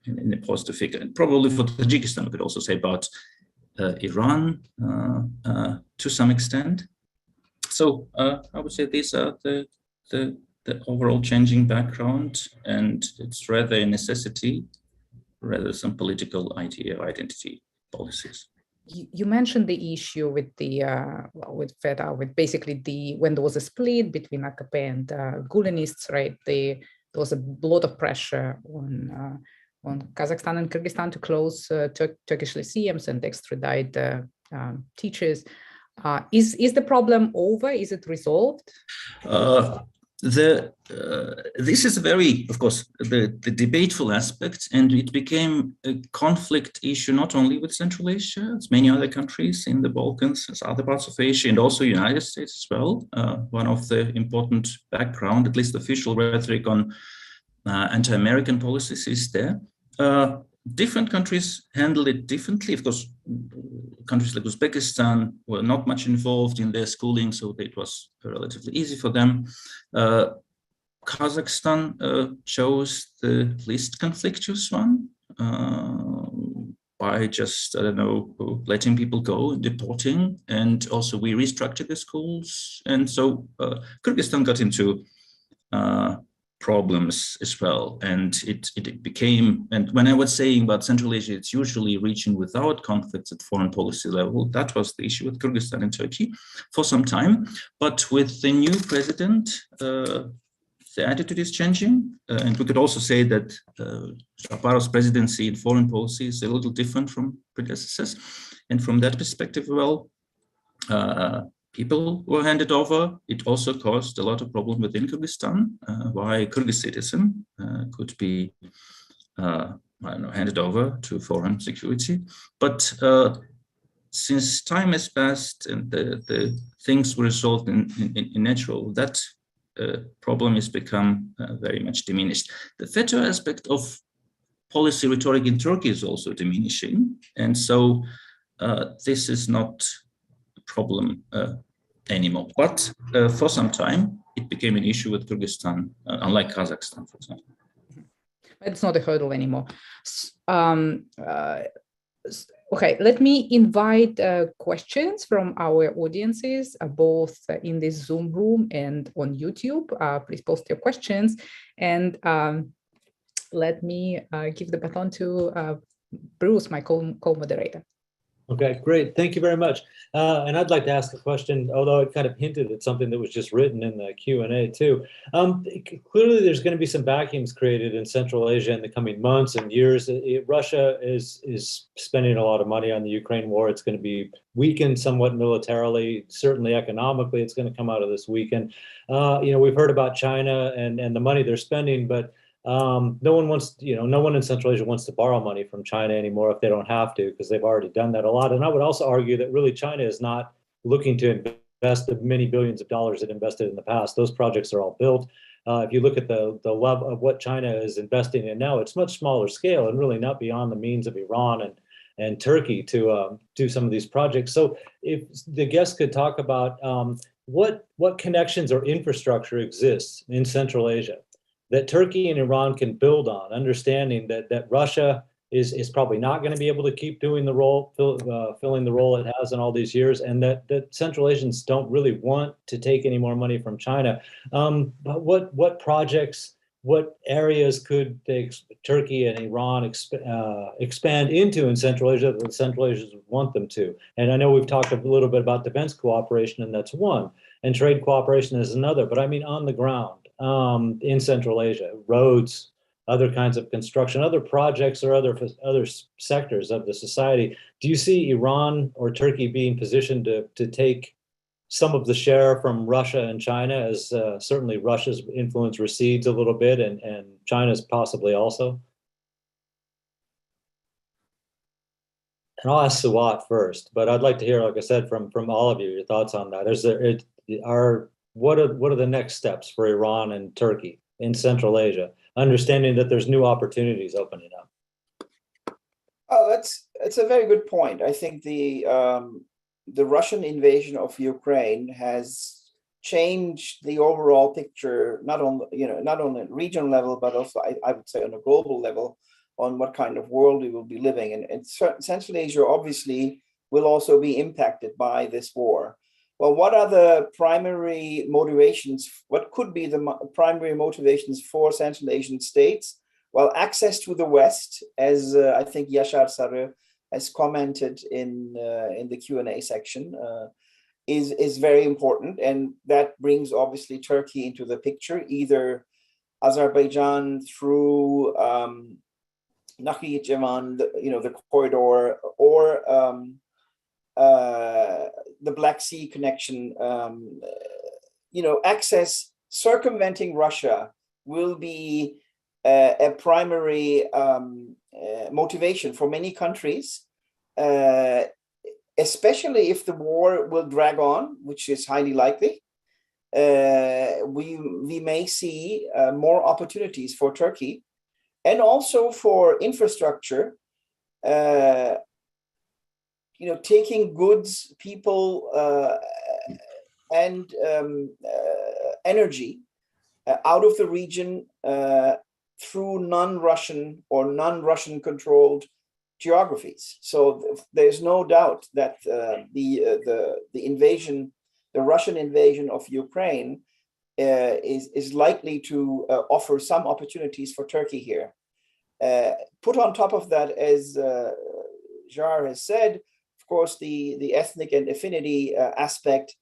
S5: in a positive figure. And probably for Tajikistan, we could also say about Iran to some extent. So I would say these are the overall changing background, and it's rather a necessity rather than some political idea or identity policies.
S1: You mentioned the issue with the with FETA, with basically when there was a split between AKP and Gulenists, right? There was a lot of pressure on Kazakhstan and Kyrgyzstan to close Turkish lyceums and extradite teachers. Is the problem over? Is it resolved?
S5: This is very, of course, the debateful aspect, and it became a conflict issue not only with Central Asia, it's many other countries in the Balkans, as other parts of Asia, and also United States as well. One of the important background, at least official rhetoric on anti-American policies is there. Different countries handled it differently. Of course, countries like Uzbekistan were not much involved in their schooling, so it was relatively easy for them. Kazakhstan chose the least conflictuous one by just, I don't know, letting people go and deporting. And also we restructured the schools. And so Kyrgyzstan got into problems as well, and it became, and when I was saying about Central Asia, it's usually region without conflicts at foreign policy level. That was the issue with Kyrgyzstan and Turkey for some time, but with the new president, the attitude is changing, and we could also say that Shaparov's presidency in foreign policy is a little different from predecessors, and from that perspective, well, people were handed over. It also caused a lot of problem within Kyrgyzstan, why Kyrgyz citizen could be, I don't know, handed over to foreign security. But since time has passed and the things were resolved in natural, that problem has become very much diminished. The FETA aspect of policy rhetoric in Turkey is also diminishing, and so this is not problem anymore. But for some time, it became an issue with Kyrgyzstan, unlike Kazakhstan, for example.
S1: It's not a hurdle anymore. Okay, let me invite questions from our audiences, both in this Zoom room and on YouTube. Please post your questions. And let me give the baton to Bruce, my co-moderator.
S6: Okay, great. Thank you very much. And I'd like to ask a question, although it kind of hinted at something that was just written in the Q&A too. Clearly, there's going to be some vacuums created in Central Asia in the coming months and years. Russia is spending a lot of money on the Ukraine war. It's going to be weakened somewhat militarily, certainly economically. It's going to come out of this weekend. We've heard about China and the money they're spending, but no one in Central Asia wants to borrow money from China anymore if they don't have to, because they've already done that a lot. And I would also argue that really China is not looking to invest the many billions of dollars it invested in the past. Those projects are all built. If you look at the level of what China is investing in now, it's much smaller scale and really not beyond the means of Iran and Turkey to do some of these projects. So if the guests could talk about what connections or infrastructure exists in Central Asia that Turkey and Iran can build on, understanding that Russia is probably not going to be able to keep doing the role, filling the role it has in all these years, and that Central Asians don't really want to take any more money from China. But what projects, what areas could Turkey and Iran expand into in Central Asia that the Central Asians want them to? And I know we've talked a little bit about defense cooperation, and that's one, and trade cooperation is another, but I mean on the ground. In Central Asia, roads, other kinds of construction, other projects, or other sectors of the society. Do you see Iran or Turkey being positioned to take some of the share from Russia and China, as certainly Russia's influence recedes a little bit, and China's possibly also? And I'll ask Suat first, but I'd like to hear, like I said, from all of you, your thoughts on that. What are the next steps for Iran and Turkey in Central Asia, understanding that there's new opportunities opening up?
S3: Oh, that's a very good point. I think the Russian invasion of Ukraine has changed the overall picture, not on a regional level, but also I would say on a global level, on what kind of world we will be living in. And Central Asia obviously will also be impacted by this war. Well, what are the primary motivations? What could be the primary motivations for Central Asian states? Well, access to the West, as I think Yashar Sarı has commented in the Q&A section, is very important, and that brings obviously Turkey into the picture, either Azerbaijan through Nakhichevan, the corridor, or the Black Sea connection. Access circumventing Russia will be a primary motivation for many countries, especially if the war will drag on, which is highly likely. We may see more opportunities for Turkey, and also for infrastructure, taking goods, people, and energy out of the region through non-Russian or non-Russian controlled geographies. So there's no doubt that the invasion, the Russian invasion of Ukraine, is likely to offer some opportunities for Turkey here. Put on top of that, as Jar has said, of course, the ethnic and affinity aspect.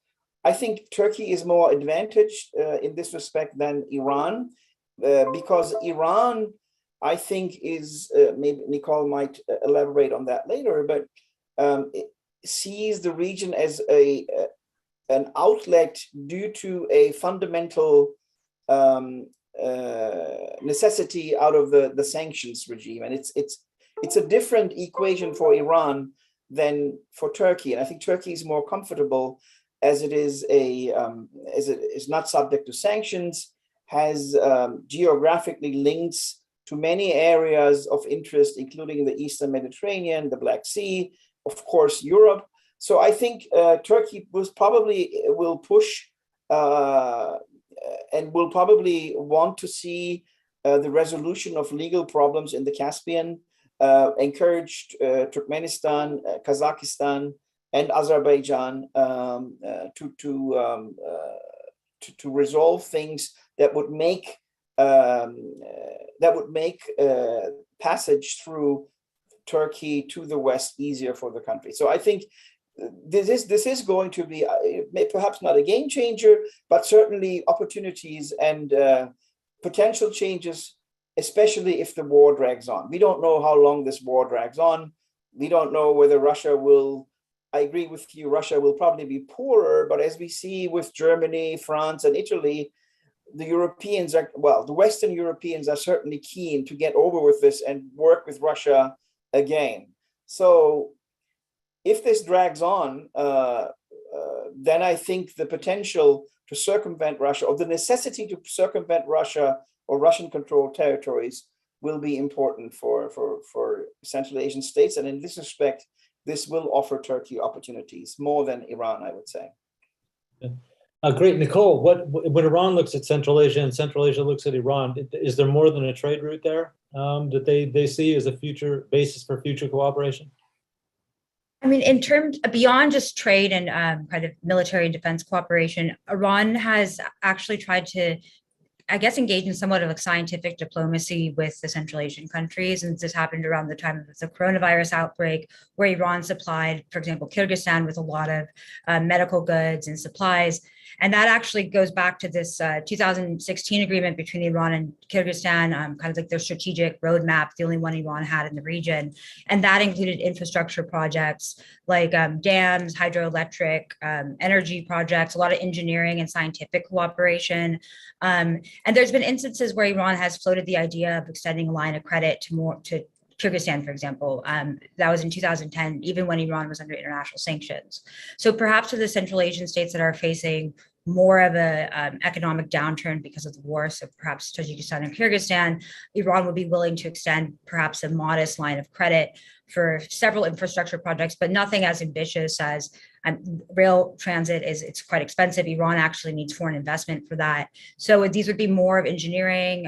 S3: I think Turkey is more advantaged in this respect than Iran, because Iran, I think, is, maybe Nicole might elaborate on that later, but it sees the region as an outlet due to a fundamental necessity out of the sanctions regime, and it's a different equation for Iran than for Turkey, and I think Turkey is more comfortable as it is not subject to sanctions, has geographically links to many areas of interest, including the Eastern Mediterranean, the Black Sea, of course, Europe. So I think Turkey will push and will probably want to see the resolution of legal problems in the Caspian, encouraged Turkmenistan, Kazakhstan, and Azerbaijan to resolve things that would make passage through Turkey to the west easier for the country. So I think this is going to be perhaps not a game changer, but certainly opportunities and potential changes, especially if the war drags on. We don't know how long this war drags on. We don't know whether Russia will. I agree with you, Russia will probably be poorer, but as we see with Germany, France, and Italy, the Western Europeans are certainly keen to get over with this and work with Russia again. So if this drags on, then I think the potential to circumvent Russia, or the necessity to circumvent Russia or Russian-controlled territories, will be important for Central Asian states. And in this respect, this will offer Turkey opportunities more than Iran, I would say.
S6: Great, Nicole. When Iran looks at Central Asia and Central Asia looks at Iran, is there more than a trade route there that they see as a future basis for future cooperation?
S2: I mean, in terms beyond just trade and kind of military and defense cooperation, Iran has actually tried to, I guess, engage in somewhat of a scientific diplomacy with the Central Asian countries. And this happened around the time of the coronavirus outbreak, where Iran supplied, for example, Kyrgyzstan with a lot of medical goods and supplies. And that actually goes back to this 2016 agreement between Iran and Kyrgyzstan, kind of like their strategic roadmap, the only one Iran had in the region. And that included infrastructure projects like dams, hydroelectric, energy projects, a lot of engineering and scientific cooperation. And there's been instances where Iran has floated the idea of extending a line of credit to Kyrgyzstan, for example. That was in 2010, even when Iran was under international sanctions. So perhaps for the Central Asian states that are facing more of a economic downturn because of the war, so perhaps Tajikistan and Kyrgyzstan, Iran would be willing to extend perhaps a modest line of credit for several infrastructure projects, but nothing as ambitious as rail transit. It's quite expensive. Iran actually needs foreign investment for that. So these would be more of engineering,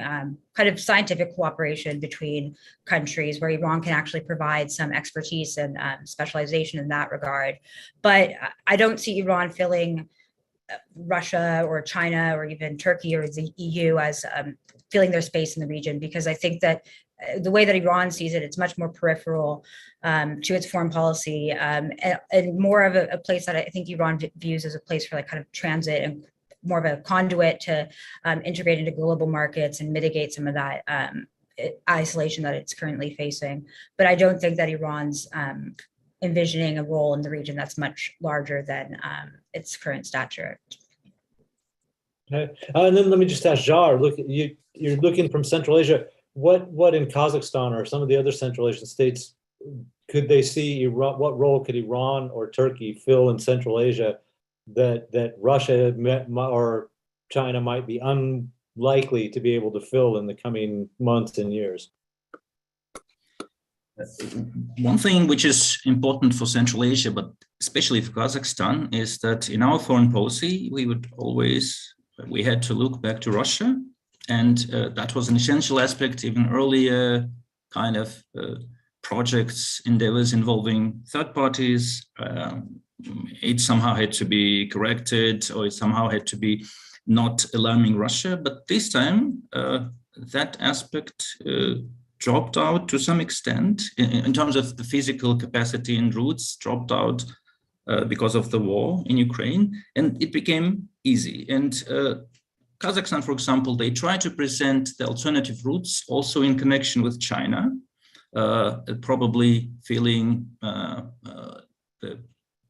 S2: kind of scientific cooperation between countries where Iran can actually provide some expertise and specialization in that regard. But I don't see Iran filling Russia or China or even Turkey or the EU as feeling their space in the region, because I think that the way that Iran sees it, it's much more peripheral to its foreign policy, and more of a place that I think Iran views as a place for like kind of transit and more of a conduit to integrate into global markets and mitigate some of that isolation that it's currently facing. But I don't think that Iran's envisioning a role in the region that's much larger than its current stature.
S6: Okay. And then let me just ask Jar, look, you're looking from Central Asia. What in Kazakhstan or some of the other Central Asian states could they see Iran, what role could Iran or Turkey fill in Central Asia that Russia or China might be unlikely to be able to fill in the coming months and years?
S5: One thing which is important for Central Asia, but especially for Kazakhstan, is that in our foreign policy, we had to look back to Russia. And that was an essential aspect, even earlier kind of projects, endeavors involving third parties. It somehow had to be corrected, or it somehow had to be not alarming Russia. But this time, that aspect dropped out to some extent in terms of the physical capacity and routes, dropped out because of the war in Ukraine, and it became easy. And Kazakhstan, for example, they try to present the alternative routes also in connection with China, probably feeling the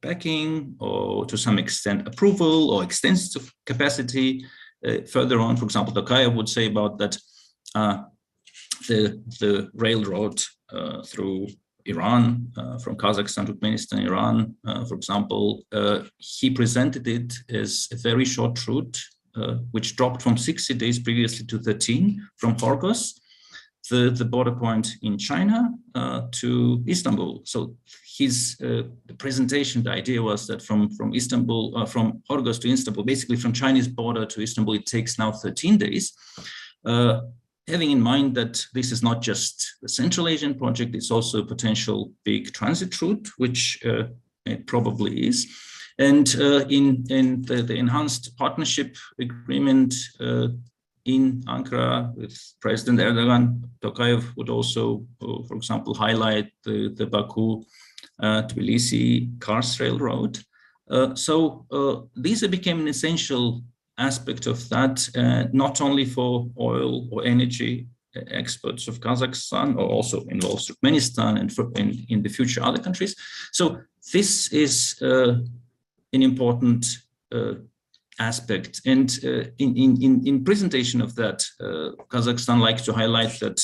S5: backing or to some extent approval or extensive capacity further on. For example, Tokayev would say about that the railroad through Iran, from Kazakhstan to Turkmenistan, Iran, for example, he presented it as a very short route, which dropped from 60 days previously to 13 from Horgoz, the border point in China, to Istanbul. So his the presentation, the idea was that from Istanbul, from Horgoz to Istanbul, basically from Chinese border to Istanbul, it takes now 13 days. Having in mind that this is not just the Central Asian project, it's also a potential big transit route, which it probably is. And in the enhanced partnership agreement in Ankara with President Erdogan, Tokayev would also, for example, highlight the Baku-Tbilisi Kars Railroad. So these became an essential aspect of that, not only for oil or energy exports of Kazakhstan, or also involves Turkmenistan and in the future other countries. So this is an important aspect. And in presentation of that, Kazakhstan likes to highlight that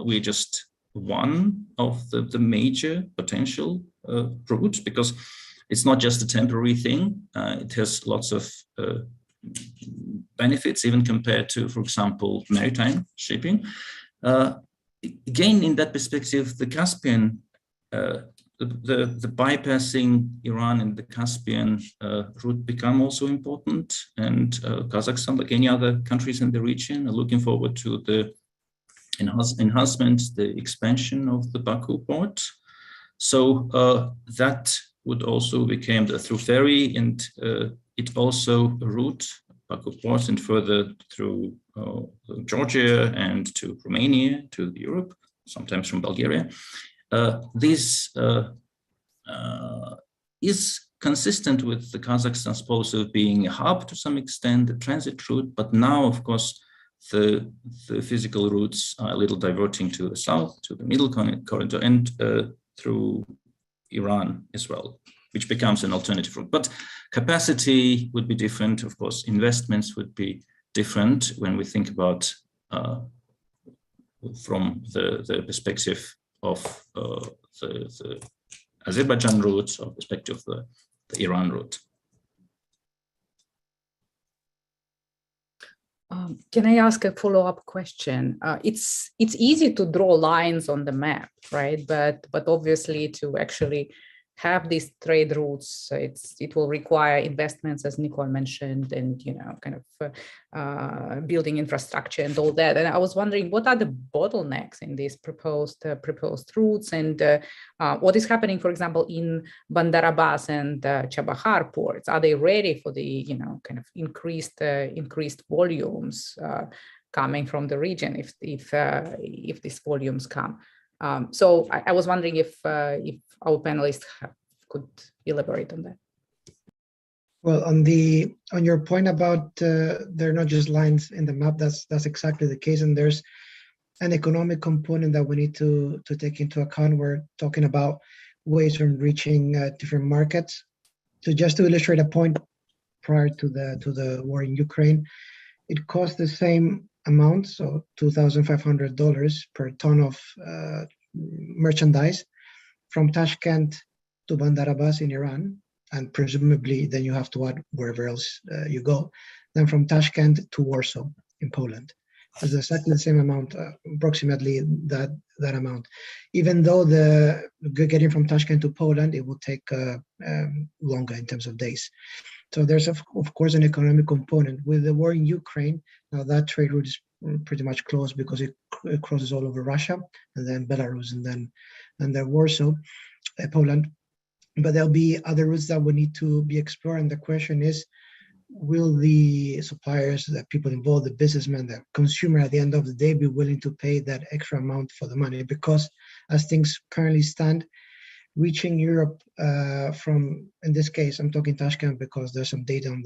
S5: we're just one of the major potential routes, because it's not just a temporary thing. It has lots of benefits, even compared to, for example, maritime shipping. Again, in that perspective, the Caspian, the bypassing Iran and the Caspian route become also important. And Kazakhstan, like any other countries in the region, are looking forward to the enhancement, the expansion of the Baku port. So that would also become through ferry, and it also a route, Baku port, and further through Georgia and to Romania, to Europe, sometimes from Bulgaria. This is consistent with the Kazakhstan's policy of being a hub to some extent, a transit route, but now, of course, the physical routes are a little diverting to the south, to the middle corridor, and through Iran as well, which becomes an alternative route. But capacity would be different, of course, investments would be different when we think about from the perspective of the Azerbaijan route, or perspective of the Iran route.
S1: Can I ask a follow-up question? It's easy to draw lines on the map, right? But obviously to actually have these trade routes, it will require investments, as Nicole mentioned, and kind of building infrastructure and all that. And I was wondering, what are the bottlenecks in these proposed routes, and what is happening, for example, in Bandar Abbas and Chabahar ports? Are they ready for the kind of increased volumes? coming from the region if these volumes come. So I was wondering if our panelists could elaborate on that.
S4: Well, on your point about they're not just lines in the map, that's exactly the case, and there's an economic component that we need to take into account. We're talking about ways of reaching different markets. So just to illustrate a point, prior to the war in Ukraine, it cost the same amount, so $2,500 per ton of merchandise from Tashkent to Bandar Abbas in Iran, and presumably then you have to add wherever else you go, then from Tashkent to Warsaw in Poland. It's exactly the same amount, approximately that amount. Even though the getting from Tashkent to Poland, it will take longer in terms of days. So there's of course an economic component. With the war in Ukraine, now that trade route is pretty much closed because it crosses all over Russia and then Belarus and then Warsaw, Poland. But there'll be other routes that will need to be explored. And the question is, will the suppliers, the people involved, the businessmen, the consumer at the end of the day be willing to pay that extra amount for the money? Because as things currently stand, reaching Europe from, in this case, I'm talking Tashkent because there's some data on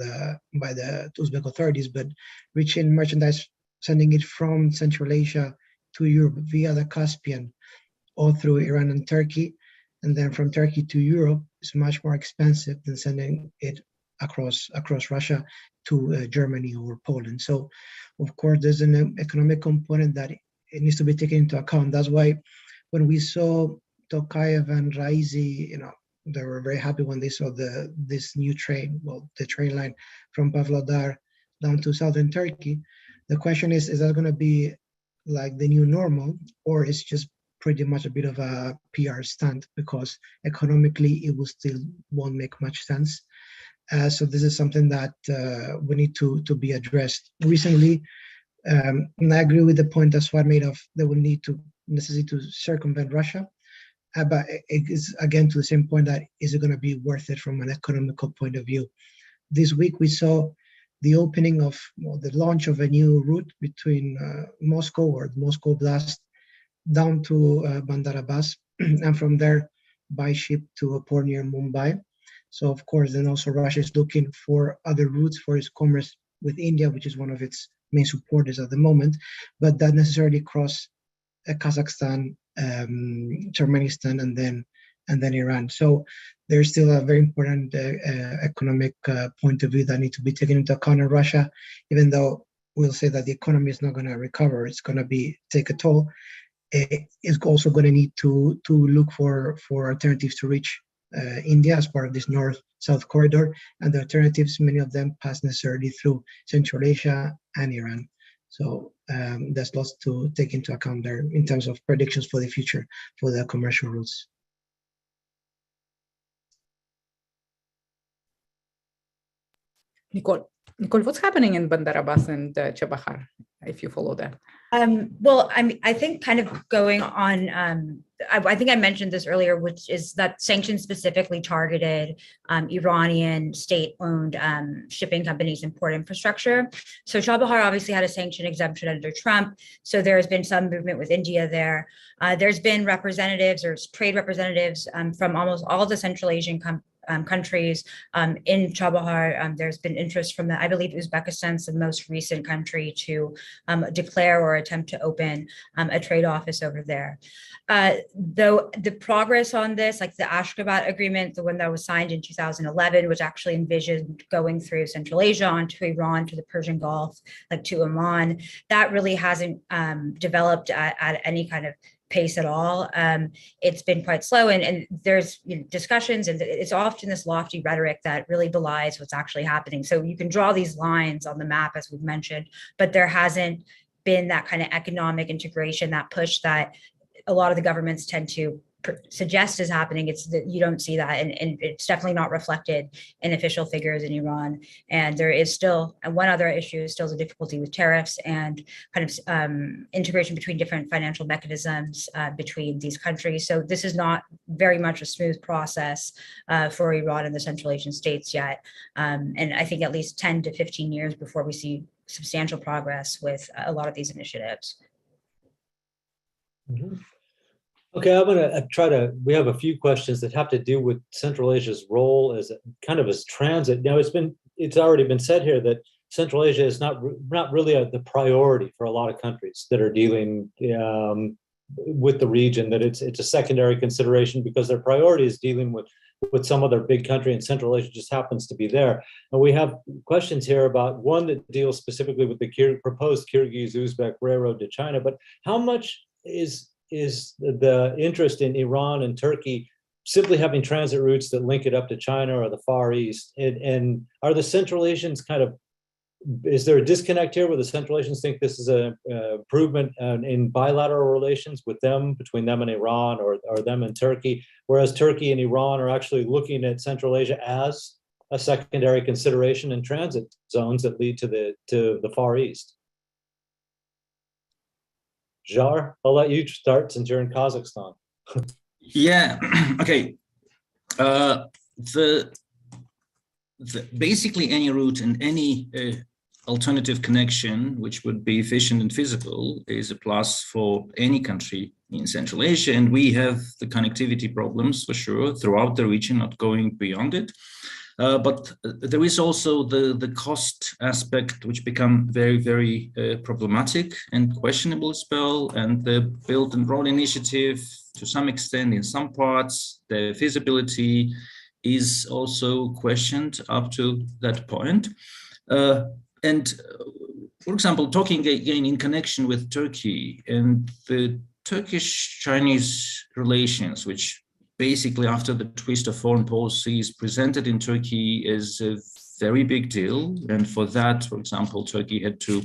S4: by the Uzbek authorities, but reaching merchandise, sending it from Central Asia to Europe via the Caspian or through Iran and Turkey, and then from Turkey to Europe is much more expensive than sending it across Russia to Germany or Poland. So, of course, there's an economic component that it needs to be taken into account. That's why when we saw Tokayev and Raisi, they were very happy when they saw this new train, the train line from Pavlodar down to southern Turkey. The question is that going to be like the new normal, or is just pretty much a bit of a PR stunt because economically it won't make much sense. So this is something that we need to be addressed. Recently, and I agree with the point that Swat made of that we need to necessity to circumvent Russia. But it is again to the same point that is it going to be worth it from an economical point of view? This week we saw the opening of the launch of a new route between Moscow or the Moscow Blast down to Bandar Abbas, and from there by ship to a port near Mumbai. So of course, then also Russia is looking for other routes for its commerce with India, which is one of its main supporters at the moment, but that necessarily cross Kazakhstan, Turkmenistan, and then Iran. So there's still a very important economic point of view that need to be taken into account in Russia, even though we'll say that the economy is not going to recover, it's going to take a toll. It's also going to need to look for alternatives to reach India as part of this north-south corridor, and the alternatives, many of them pass necessarily through Central Asia and Iran. So there's lots to take into account there in terms of predictions for the future for the commercial routes.
S1: Nicole, what's happening in Bandar Abbas and Chabahar, if you follow that?
S2: Well, I think kind of going on, I think I mentioned this earlier, which is that sanctions specifically targeted Iranian state-owned shipping companies and port infrastructure. So Chabahar obviously had a sanction exemption under Trump. So there has been some movement with India there. There's been representatives or trade representatives from almost all the Central Asian countries in Chabahar. There's been interest from I believe Uzbekistan's the most recent country to declare or attempt to open a trade office over there. Though the progress on this, like the Ashgabat agreement, the one that was signed in 2011, which actually envisioned going through Central Asia onto Iran, to the Persian Gulf, like to Oman, that really hasn't developed at any kind of pace at all. It's been quite slow, and there's discussions, and it's often this lofty rhetoric that really belies what's actually happening. So you can draw these lines on the map, as we've mentioned, but there hasn't been that kind of economic integration, that push that a lot of the governments tend to suggest is happening. It's that you don't see that, and it's definitely not reflected in official figures in Iran. And there is still, and one other issue is still the difficulty with tariffs and kind of integration between different financial mechanisms between these countries. So this is not very much a smooth process for Iran and the Central Asian states yet. And I think at least 10 to 15 years before we see substantial progress with a lot of these initiatives.
S6: Mhm. Okay, I'm gonna try to, we have a few questions that have to do with Central Asia's role as kind of as transit. Now, it's already been said here that Central Asia is not really the priority for a lot of countries that are dealing with the region, that it's a secondary consideration because their priority is dealing with some other big country, and Central Asia just happens to be there. And we have questions here about one that deals specifically with the proposed Kyrgyz-Uzbek railroad to China, but how much is the interest in Iran and Turkey simply having transit routes that link it up to China or the Far East? And are the Central Asians is there a disconnect here where the Central Asians think this is an improvement in bilateral relations with them, between them and Iran, or them and Turkey, whereas Turkey and Iran are actually looking at Central Asia as a secondary consideration in transit zones that lead to the Far East? Jar, I'll let you start since you're in Kazakhstan.
S5: Yeah, okay. Basically any route and any alternative connection which would be efficient and feasible is a plus for any country in Central Asia, and we have the connectivity problems for sure throughout the region, not going beyond it. But there is also the cost aspect, which become very, very problematic and questionable as well. And the Build and Road initiative, to some extent, in some parts, the feasibility is also questioned up to that point. And for example, talking again in connection with Turkey and the Turkish-Chinese relations, which basically after the twist of foreign policy is presented in Turkey as a very big deal. And for that, for example, Turkey had to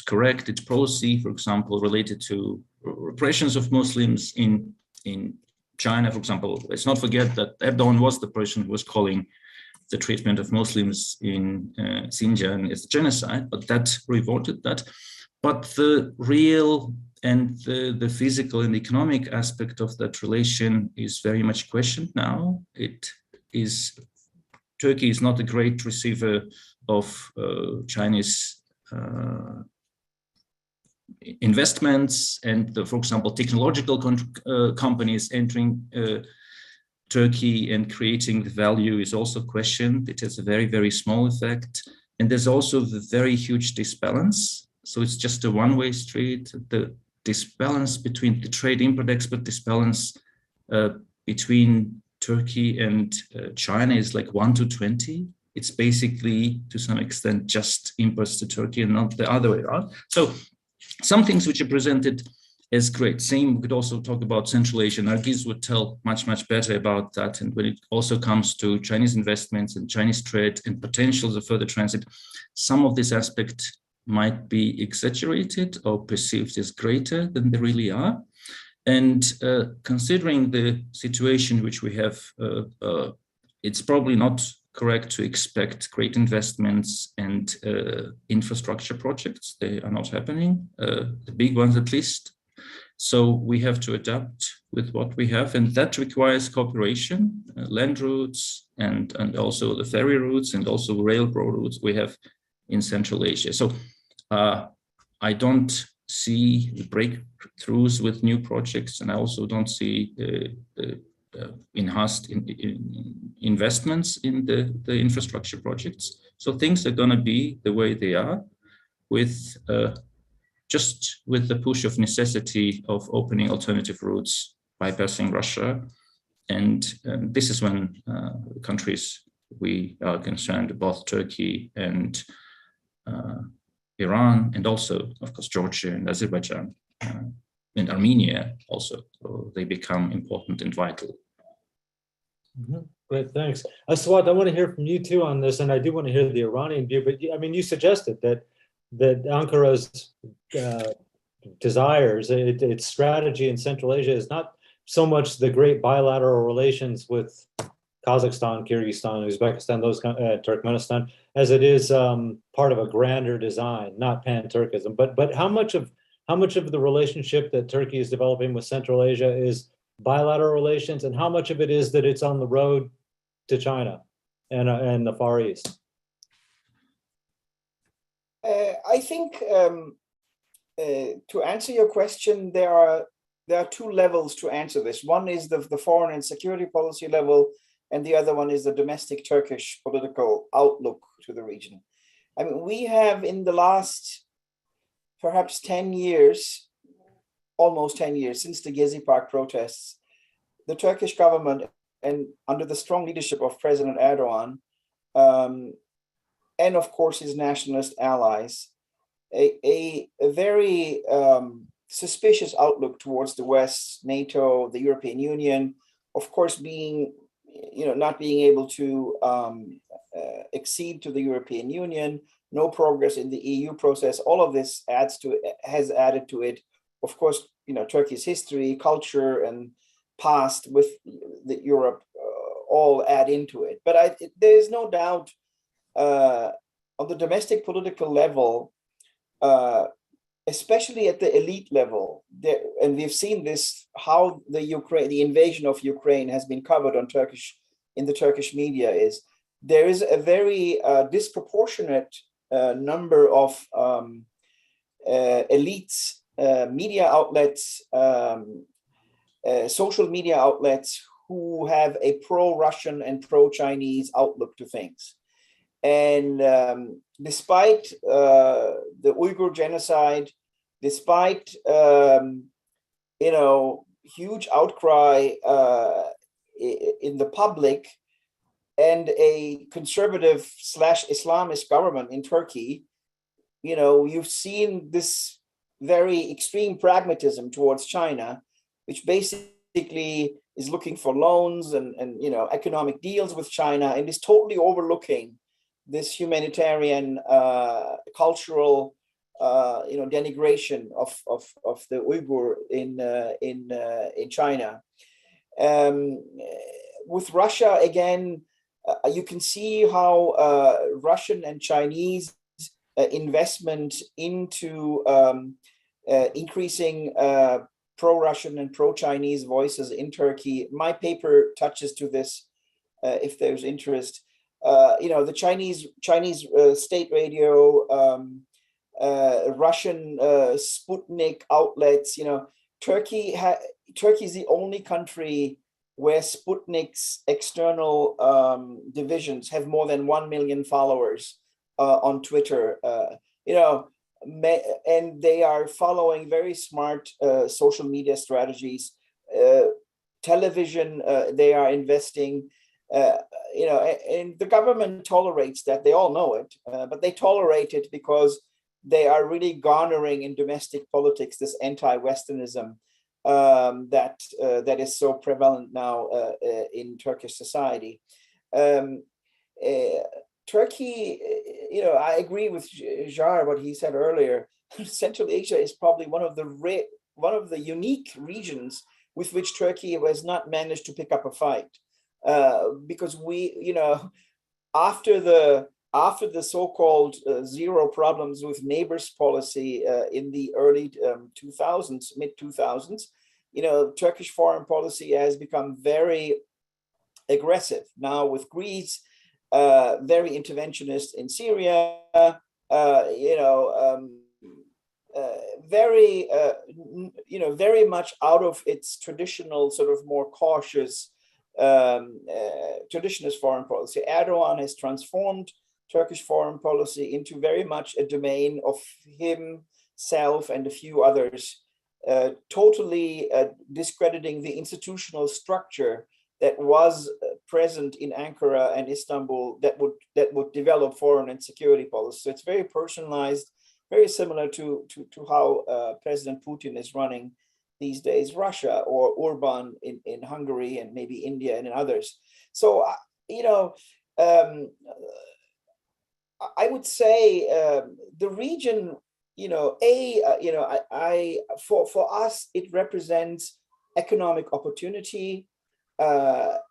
S5: correct its policy, for example, related to repressions of Muslims in China, for example. Let's not forget that Erdogan was the person who was calling the treatment of Muslims in Xinjiang as genocide, but that revolted that. But the real and the physical and economic aspect of that relation is very much questioned now. Turkey is not a great receiver of Chinese investments, and for example, technological companies entering Turkey and creating value is also questioned. It has a very, very small effect. And there's also the very huge disbalance. So it's just a one-way street. The disbalance between the trade import-export disbalance between Turkey and China is like 1 to 20. It's basically, to some extent, just imports to Turkey and not the other way around. So some things which are presented as great. Same, we could also talk about Central Asia. Nargiz would tell much, much better about that. And when it also comes to Chinese investments and Chinese trade and potentials of further transit, some of this aspect might be exaggerated or perceived as greater than they really are. And considering the situation which we have, it's probably not correct to expect great investments and infrastructure projects. They are not happening, the big ones at least. So we have to adapt with what we have, and that requires cooperation, land routes, and also the ferry routes, and also railroad routes we have in Central Asia. So I don't see breakthroughs with new projects, and I also don't see enhanced investments in the infrastructure projects. So things are going to be the way they are, with just with the push of necessity of opening alternative routes, bypassing Russia. And this is when countries we are concerned, both Turkey and Iran, and also, of course, Georgia and Azerbaijan and Armenia also. So they become important and vital.
S6: Mm-hmm. Great, thanks. Aswat, I want to hear from you too on this, and I do want to hear the Iranian view, but I mean, you suggested that Ankara's desires, its strategy in Central Asia is not so much the great bilateral relations with Kazakhstan, Kyrgyzstan, Uzbekistan, Turkmenistan, as it is part of a grander design, not pan-Turkism. But how much of the relationship that Turkey is developing with Central Asia is bilateral relations, and how much of it is that it's on the road to China and the Far East?
S3: I think to answer your question, there are two levels to answer this. One is the foreign and security policy level, and the other one is the domestic Turkish political outlook to the region. I mean, we have in the last perhaps 10 years, almost 10 years since the Gezi Park protests, the Turkish government, and under the strong leadership of President Erdogan, and of course his nationalist allies, a very suspicious outlook towards the West, NATO, the European Union, of course being, not being able to accede to the European Union, no progress in the EU process. All of this has added to it. Of course, Turkey's history, culture, and past with Europe all add into it. But there is no doubt on the domestic political level, especially at the elite level, and we've seen this, how the invasion of Ukraine has been covered in the Turkish media, is there is a very disproportionate number of elites, media outlets, social media outlets who have a pro-Russian and pro-Chinese outlook to things. And despite the Uyghur genocide, despite huge outcry in the public, and a conservative / Islamist government in Turkey, you've seen this very extreme pragmatism towards China, which basically is looking for loans and economic deals with China, and is totally overlooking this humanitarian, cultural, denigration of the Uyghur in China. With Russia, again, you can see how Russian and Chinese investment into increasing pro-Russian and pro-Chinese voices in Turkey. My paper touches to this, if there's interest. The Chinese state radio, Russian Sputnik outlets. Turkey is the only country where Sputnik's external divisions have more than 1 million followers on Twitter. And they are following very smart social media strategies. Television, they are investing. And the government tolerates that. They all know it, but they tolerate it because they are really garnering in domestic politics this anti-Westernism that is so prevalent now in Turkish society. Turkey, I agree with Jar, what he said earlier. Central Asia is probably one of the unique regions with which Turkey has not managed to pick up a fight. Because we, after the so-called zero problems with neighbors policy in the early 2000s, mid-2000s, Turkish foreign policy has become very aggressive. Now with Greece, very interventionist in Syria, very much out of its traditional sort of more cautious traditionalist foreign policy. Erdogan has transformed Turkish foreign policy into very much a domain of himself and a few others, totally discrediting the institutional structure that was present in Ankara and Istanbul that would develop foreign and security policy. So it's very personalized, very similar to how President Putin is running these days Russia, or Orban in Hungary, and maybe India and in others. So, I would say the region, for us, it represents economic opportunity,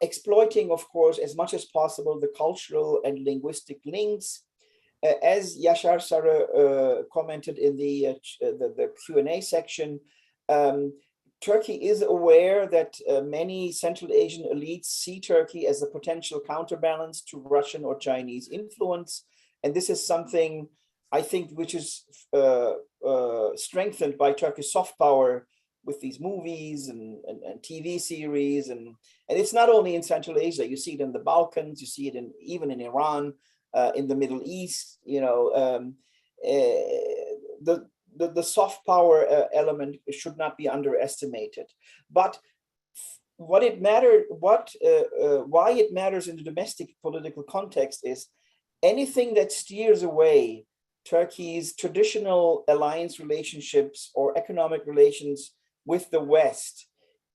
S3: exploiting, of course, as much as possible the cultural and linguistic links. As Yashar Sarı commented in the Q&A section, Turkey is aware that many Central Asian elites see Turkey as a potential counterbalance to Russian or Chinese influence. And this is something I think, which is strengthened by Turkish soft power with these movies and TV series. And it's not only in Central Asia, you see it in the Balkans, you see it even in Iran, in the Middle East, the soft power element should not be underestimated. But why it matters in the domestic political context is anything that steers away Turkey's traditional alliance relationships or economic relations with the West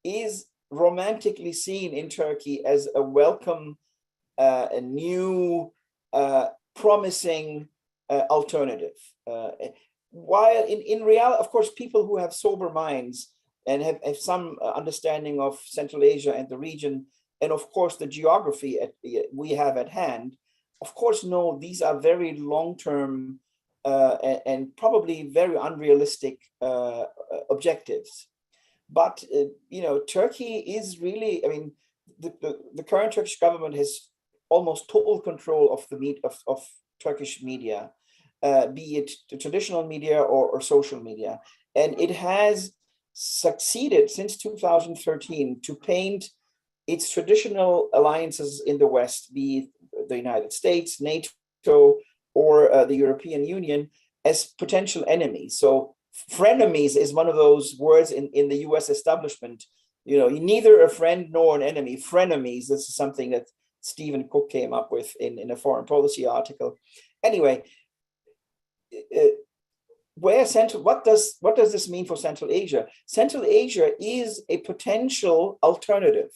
S3: is romantically seen in Turkey as a welcome, a new, promising alternative. While in reality, of course, people who have sober minds and have some understanding of Central Asia and the region, and of course the geography we have at hand, of course, know these are very long-term and probably very unrealistic objectives. But Turkey is really, I mean, the current Turkish government has almost total control of of Turkish media, be it the traditional media or social media, and it has succeeded since 2013 to paint its traditional alliances in the West, be it the United States, NATO, or the European Union, as potential enemies. So frenemies is one of those words in the US establishment. You're neither a friend nor an enemy. Frenemies, this is something that Stephen Cook came up with in a foreign policy article. Anyway, what does this mean for Central Asia? Central Asia is a potential alternative.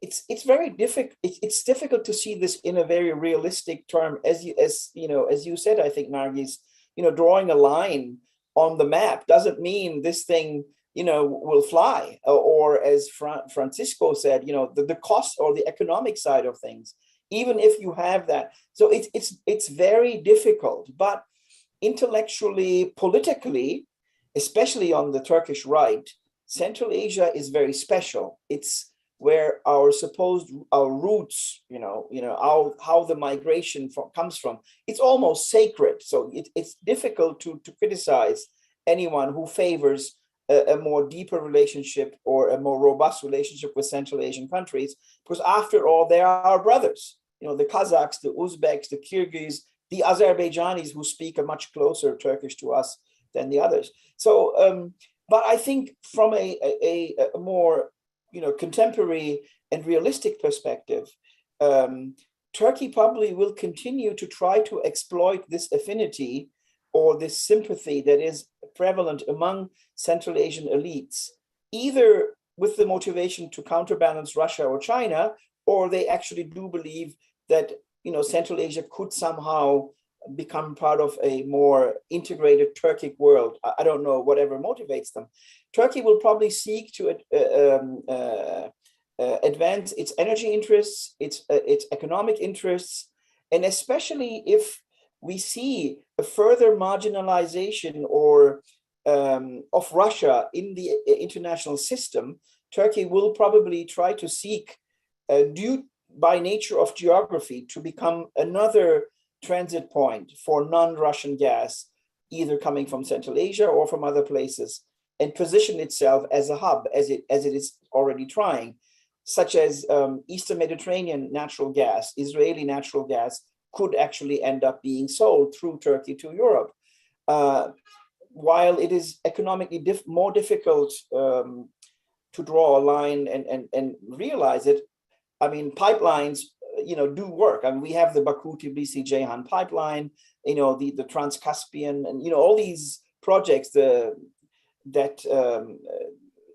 S3: It's very difficult. It's difficult to see this in a very realistic term, as you said. I think, Nargis, drawing a line on the map doesn't mean this thing will fly. Or as Francisco said, the cost or the economic side of things. Even if you have that, so it's very difficult. But intellectually, politically, especially on the Turkish right, Central Asia is very special. It's where our roots, how the migration comes from, it's almost sacred. So it's difficult to criticize anyone who favors a more deeper relationship or a more robust relationship with Central Asian countries, because after all, they are our brothers. The Kazakhs, the Uzbeks, the Kyrgyz, the Azerbaijanis, who speak a much closer Turkish to us than the others. So, but I think from a more contemporary and realistic perspective, Turkey probably will continue to try to exploit this affinity or this sympathy that is prevalent among Central Asian elites, either with the motivation to counterbalance Russia or China, or they actually do believe that Central Asia could somehow become part of a more integrated Turkic world. I don't know, whatever motivates them. Turkey will probably seek to advance its energy interests, its economic interests, and especially if we see a further marginalization or of Russia in the international system, Turkey will probably try to seek, due by nature of geography, to become another transit point for non-Russian gas, either coming from Central Asia or from other places, and position itself as a hub, as it is already trying, such as Eastern Mediterranean natural gas, Israeli natural gas, could actually end up being sold through Turkey to Europe. While it is economically more difficult to draw a line and realize it, I mean, pipelines, do work. I mean, we have the Baku-Tbilisi-Ceyhan pipeline, the Trans-Caspian, and all these projects that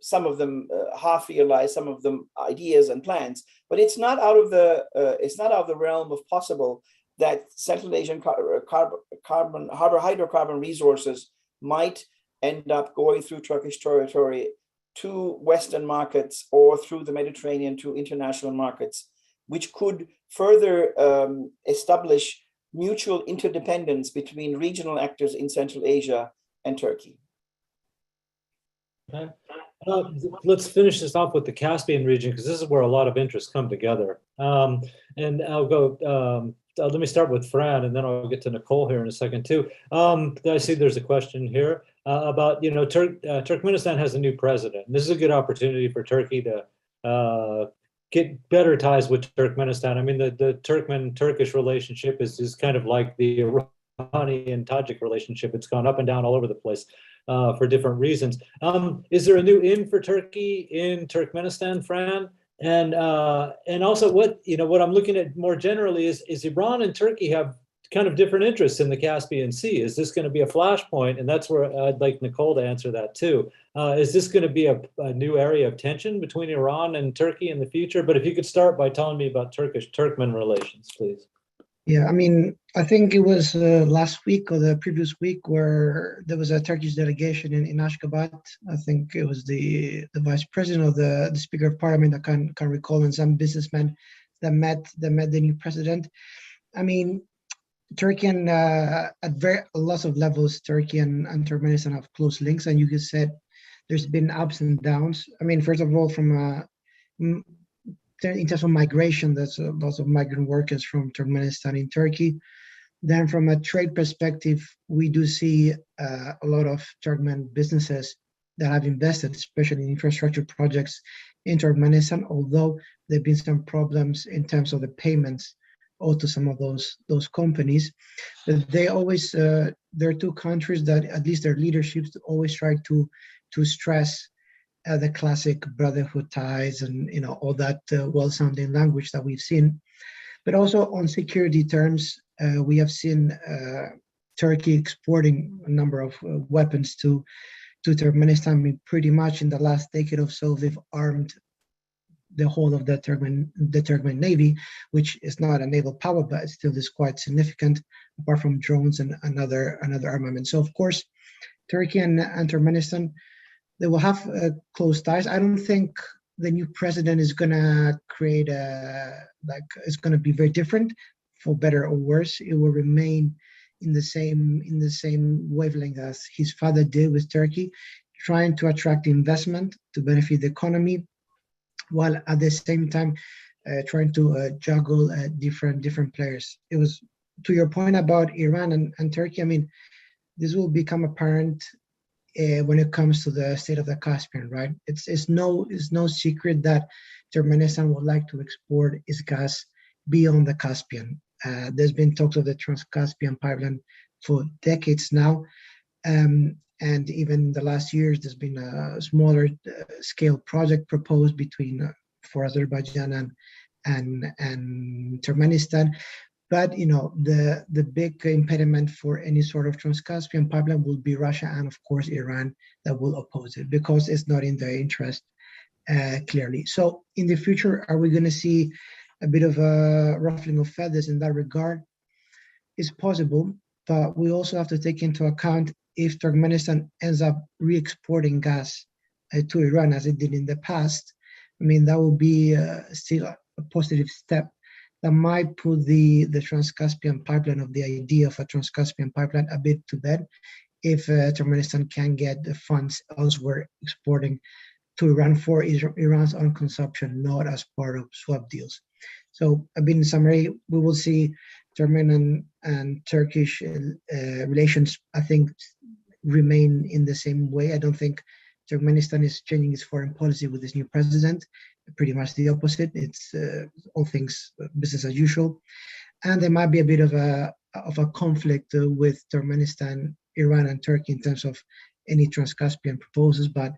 S3: some of them half realized, some of them ideas and plans, but it's not out of the realm of possible that Central Asian hydrocarbon resources might end up going through Turkish territory to Western markets or through the Mediterranean to international markets, which could further establish mutual interdependence between regional actors in Central Asia and Turkey.
S6: Okay. Let's finish this off with the Caspian region, because this is where a lot of interests come together. And I'll go let me start with Fran, and then I'll get to Nicole here in a second too. I see there's a question here about, Turkmenistan has a new president. This is a good opportunity for Turkey to get better ties with Turkmenistan. I mean, the Turkish relationship is kind of like the Iranian and Tajik relationship. It's gone up and down all over the place for different reasons. Is there a new in for Turkey in Turkmenistan, Fran? And also what I'm looking at more generally is Iran and Turkey have kind of different interests in the Caspian Sea. Is this going to be a flashpoint? And that's where I'd like Nicole to answer that too. Is this going to be a new area of tension between Iran and Turkey in the future? But if you could start by telling me about Turkish-Turkmen relations, please.
S4: Yeah, I mean, I think it was last week or the previous week where there was a Turkish delegation in Ashgabat. I think it was the vice president or the speaker of parliament, I can't recall, and some businessmen that met the new president. I mean, Turkey and at lots of levels, Turkey and Turkmenistan have close links, and you just said there's been ups and downs. I mean, first of all, from in terms of migration, there's lots of migrant workers from Turkmenistan in Turkey. Then from a trade perspective, we do see a lot of Turkmen businesses that have invested, especially in infrastructure projects in Turkmenistan, although there have been some problems in terms of the payments owed to some of those companies. But they always, there are two countries that at least their leaderships always try to stress the classic brotherhood ties and all that well-sounding language that we've seen. But also on security terms, we have seen Turkey exporting a number of weapons to Turkmenistan. I mean, pretty much in the last decade or so, they've armed the whole of the Turkmen Navy, which is not a naval power, but it still is quite significant, apart from drones and another armament. So of course, Turkey and Turkmenistan, they will have close ties. I don't think the new president is gonna create it's gonna be very different, for better or worse. It will remain in the same wavelength as his father did with Turkey, trying to attract investment to benefit the economy, while at the same time trying to juggle different players. It was, to your point about Iran and Turkey, I mean, this will become apparent when it comes to the state of the Caspian, right? It's no secret that Turkmenistan would like to export its gas beyond the Caspian. There's been talks of the Trans-Caspian pipeline for decades now. And even in the last years, there's been a smaller scale project proposed for Azerbaijan and Turkmenistan. But the big impediment for any sort of Trans-Caspian pipeline will be Russia and of course Iran, that will oppose it because it's not in their interest, clearly. So in the future, are we going to see a bit of a ruffling of feathers in that regard? It's possible, but we also have to take into account if Turkmenistan ends up re-exporting gas to Iran as it did in the past. I mean, that will be still a positive step that might put the Trans-Caspian pipeline, of the idea of a Trans-Caspian pipeline, a bit to bed if Turkmenistan can get the funds elsewhere exporting to Iran for Iran's own consumption, not as part of swap deals. So, in summary, we will see Turkmen and Turkish relations, I think, remain in the same way. I don't think Turkmenistan is changing its foreign policy with this new president. Pretty much the opposite. It's all things business as usual, and there might be a bit of a conflict with Turkmenistan, Iran, and Turkey in terms of any Trans-Caspian proposals. But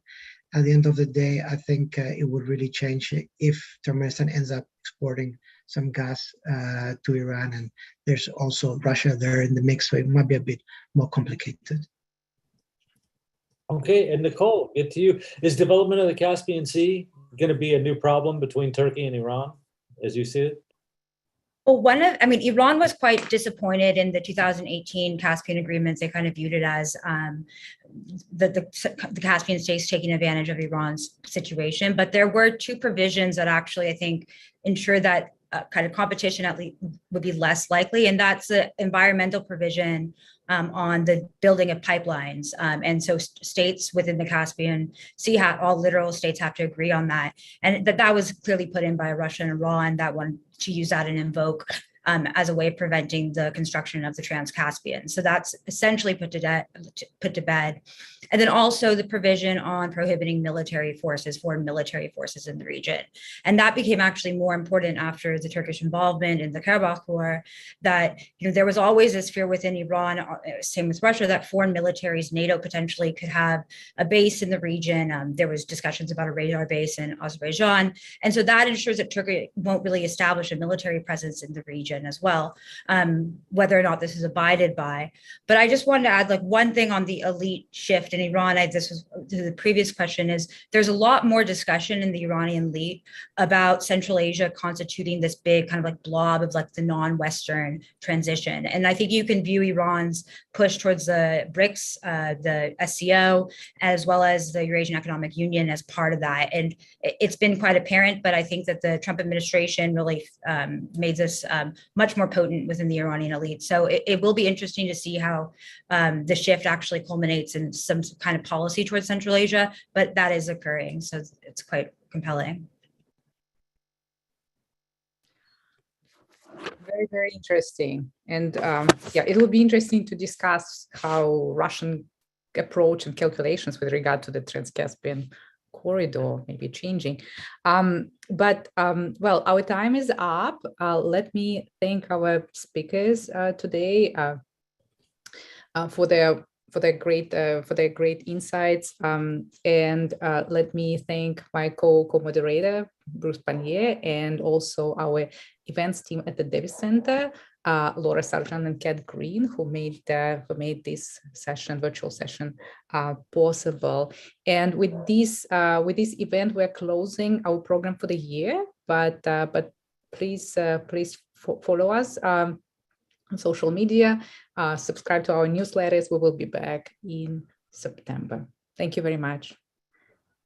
S4: at the end of the day, I think it would really change if Turkmenistan ends up exporting some gas to Iran, and there's also Russia there in the mix, so it might be a bit more complicated.
S6: Okay, and Nicole, get to you. Is development of the Caspian Sea going to be a new problem between Turkey and Iran, as you see it?
S2: Well, Iran was quite disappointed in the 2018 Caspian agreements. They kind of viewed it as the Caspian states taking advantage of Iran's situation. But there were two provisions that actually, I think, ensure that kind of competition at least would be less likely, and that's the environmental provision on the building of pipelines. And so states within the Caspian Sea, all literal states have to agree on that. And that was clearly put in by Russia and Iran, that one to use that and invoke as a way of preventing the construction of the Trans-Caspian. So that's essentially put to bed. And then also the provision on prohibiting military forces, foreign military forces in the region. And that became actually more important after the Turkish involvement in the Karabakh War, that there was always this fear within Iran, same with Russia, that foreign militaries, NATO potentially could have a base in the region. There was discussions about a radar base in Azerbaijan. And so that ensures that Turkey won't really establish a military presence in the region as well, whether or not this is abided by. But I just wanted to add one thing on the elite shift in Iran. This was to the previous question, is there's a lot more discussion in the Iranian elite about Central Asia constituting this big kind of blob of the non-Western transition. And I think you can view Iran's push towards the BRICS, the SCO, as well as the Eurasian Economic Union as part of that. And it's been quite apparent, but I think that the Trump administration really made this much more potent within the Iranian elite. So it will be interesting to see how the shift actually culminates in some kind of policy towards Central Asia, but that is occurring. So it's quite compelling.
S1: Very, very interesting. And yeah, it will be interesting to discuss how Russian approach and calculations with regard to the Trans-Caspian corridor may be changing. But well, our time is up. Let me thank our speakers today for their great insights, and let me thank my co-moderator Bruce Panier, and also our events team at the Davis Center, Laura Sargent and Kat Green, who made this virtual session possible. And with this event, we're closing our program for the year. But please follow us on social media, subscribe to our newsletters. We will be back in September. Thank you very much.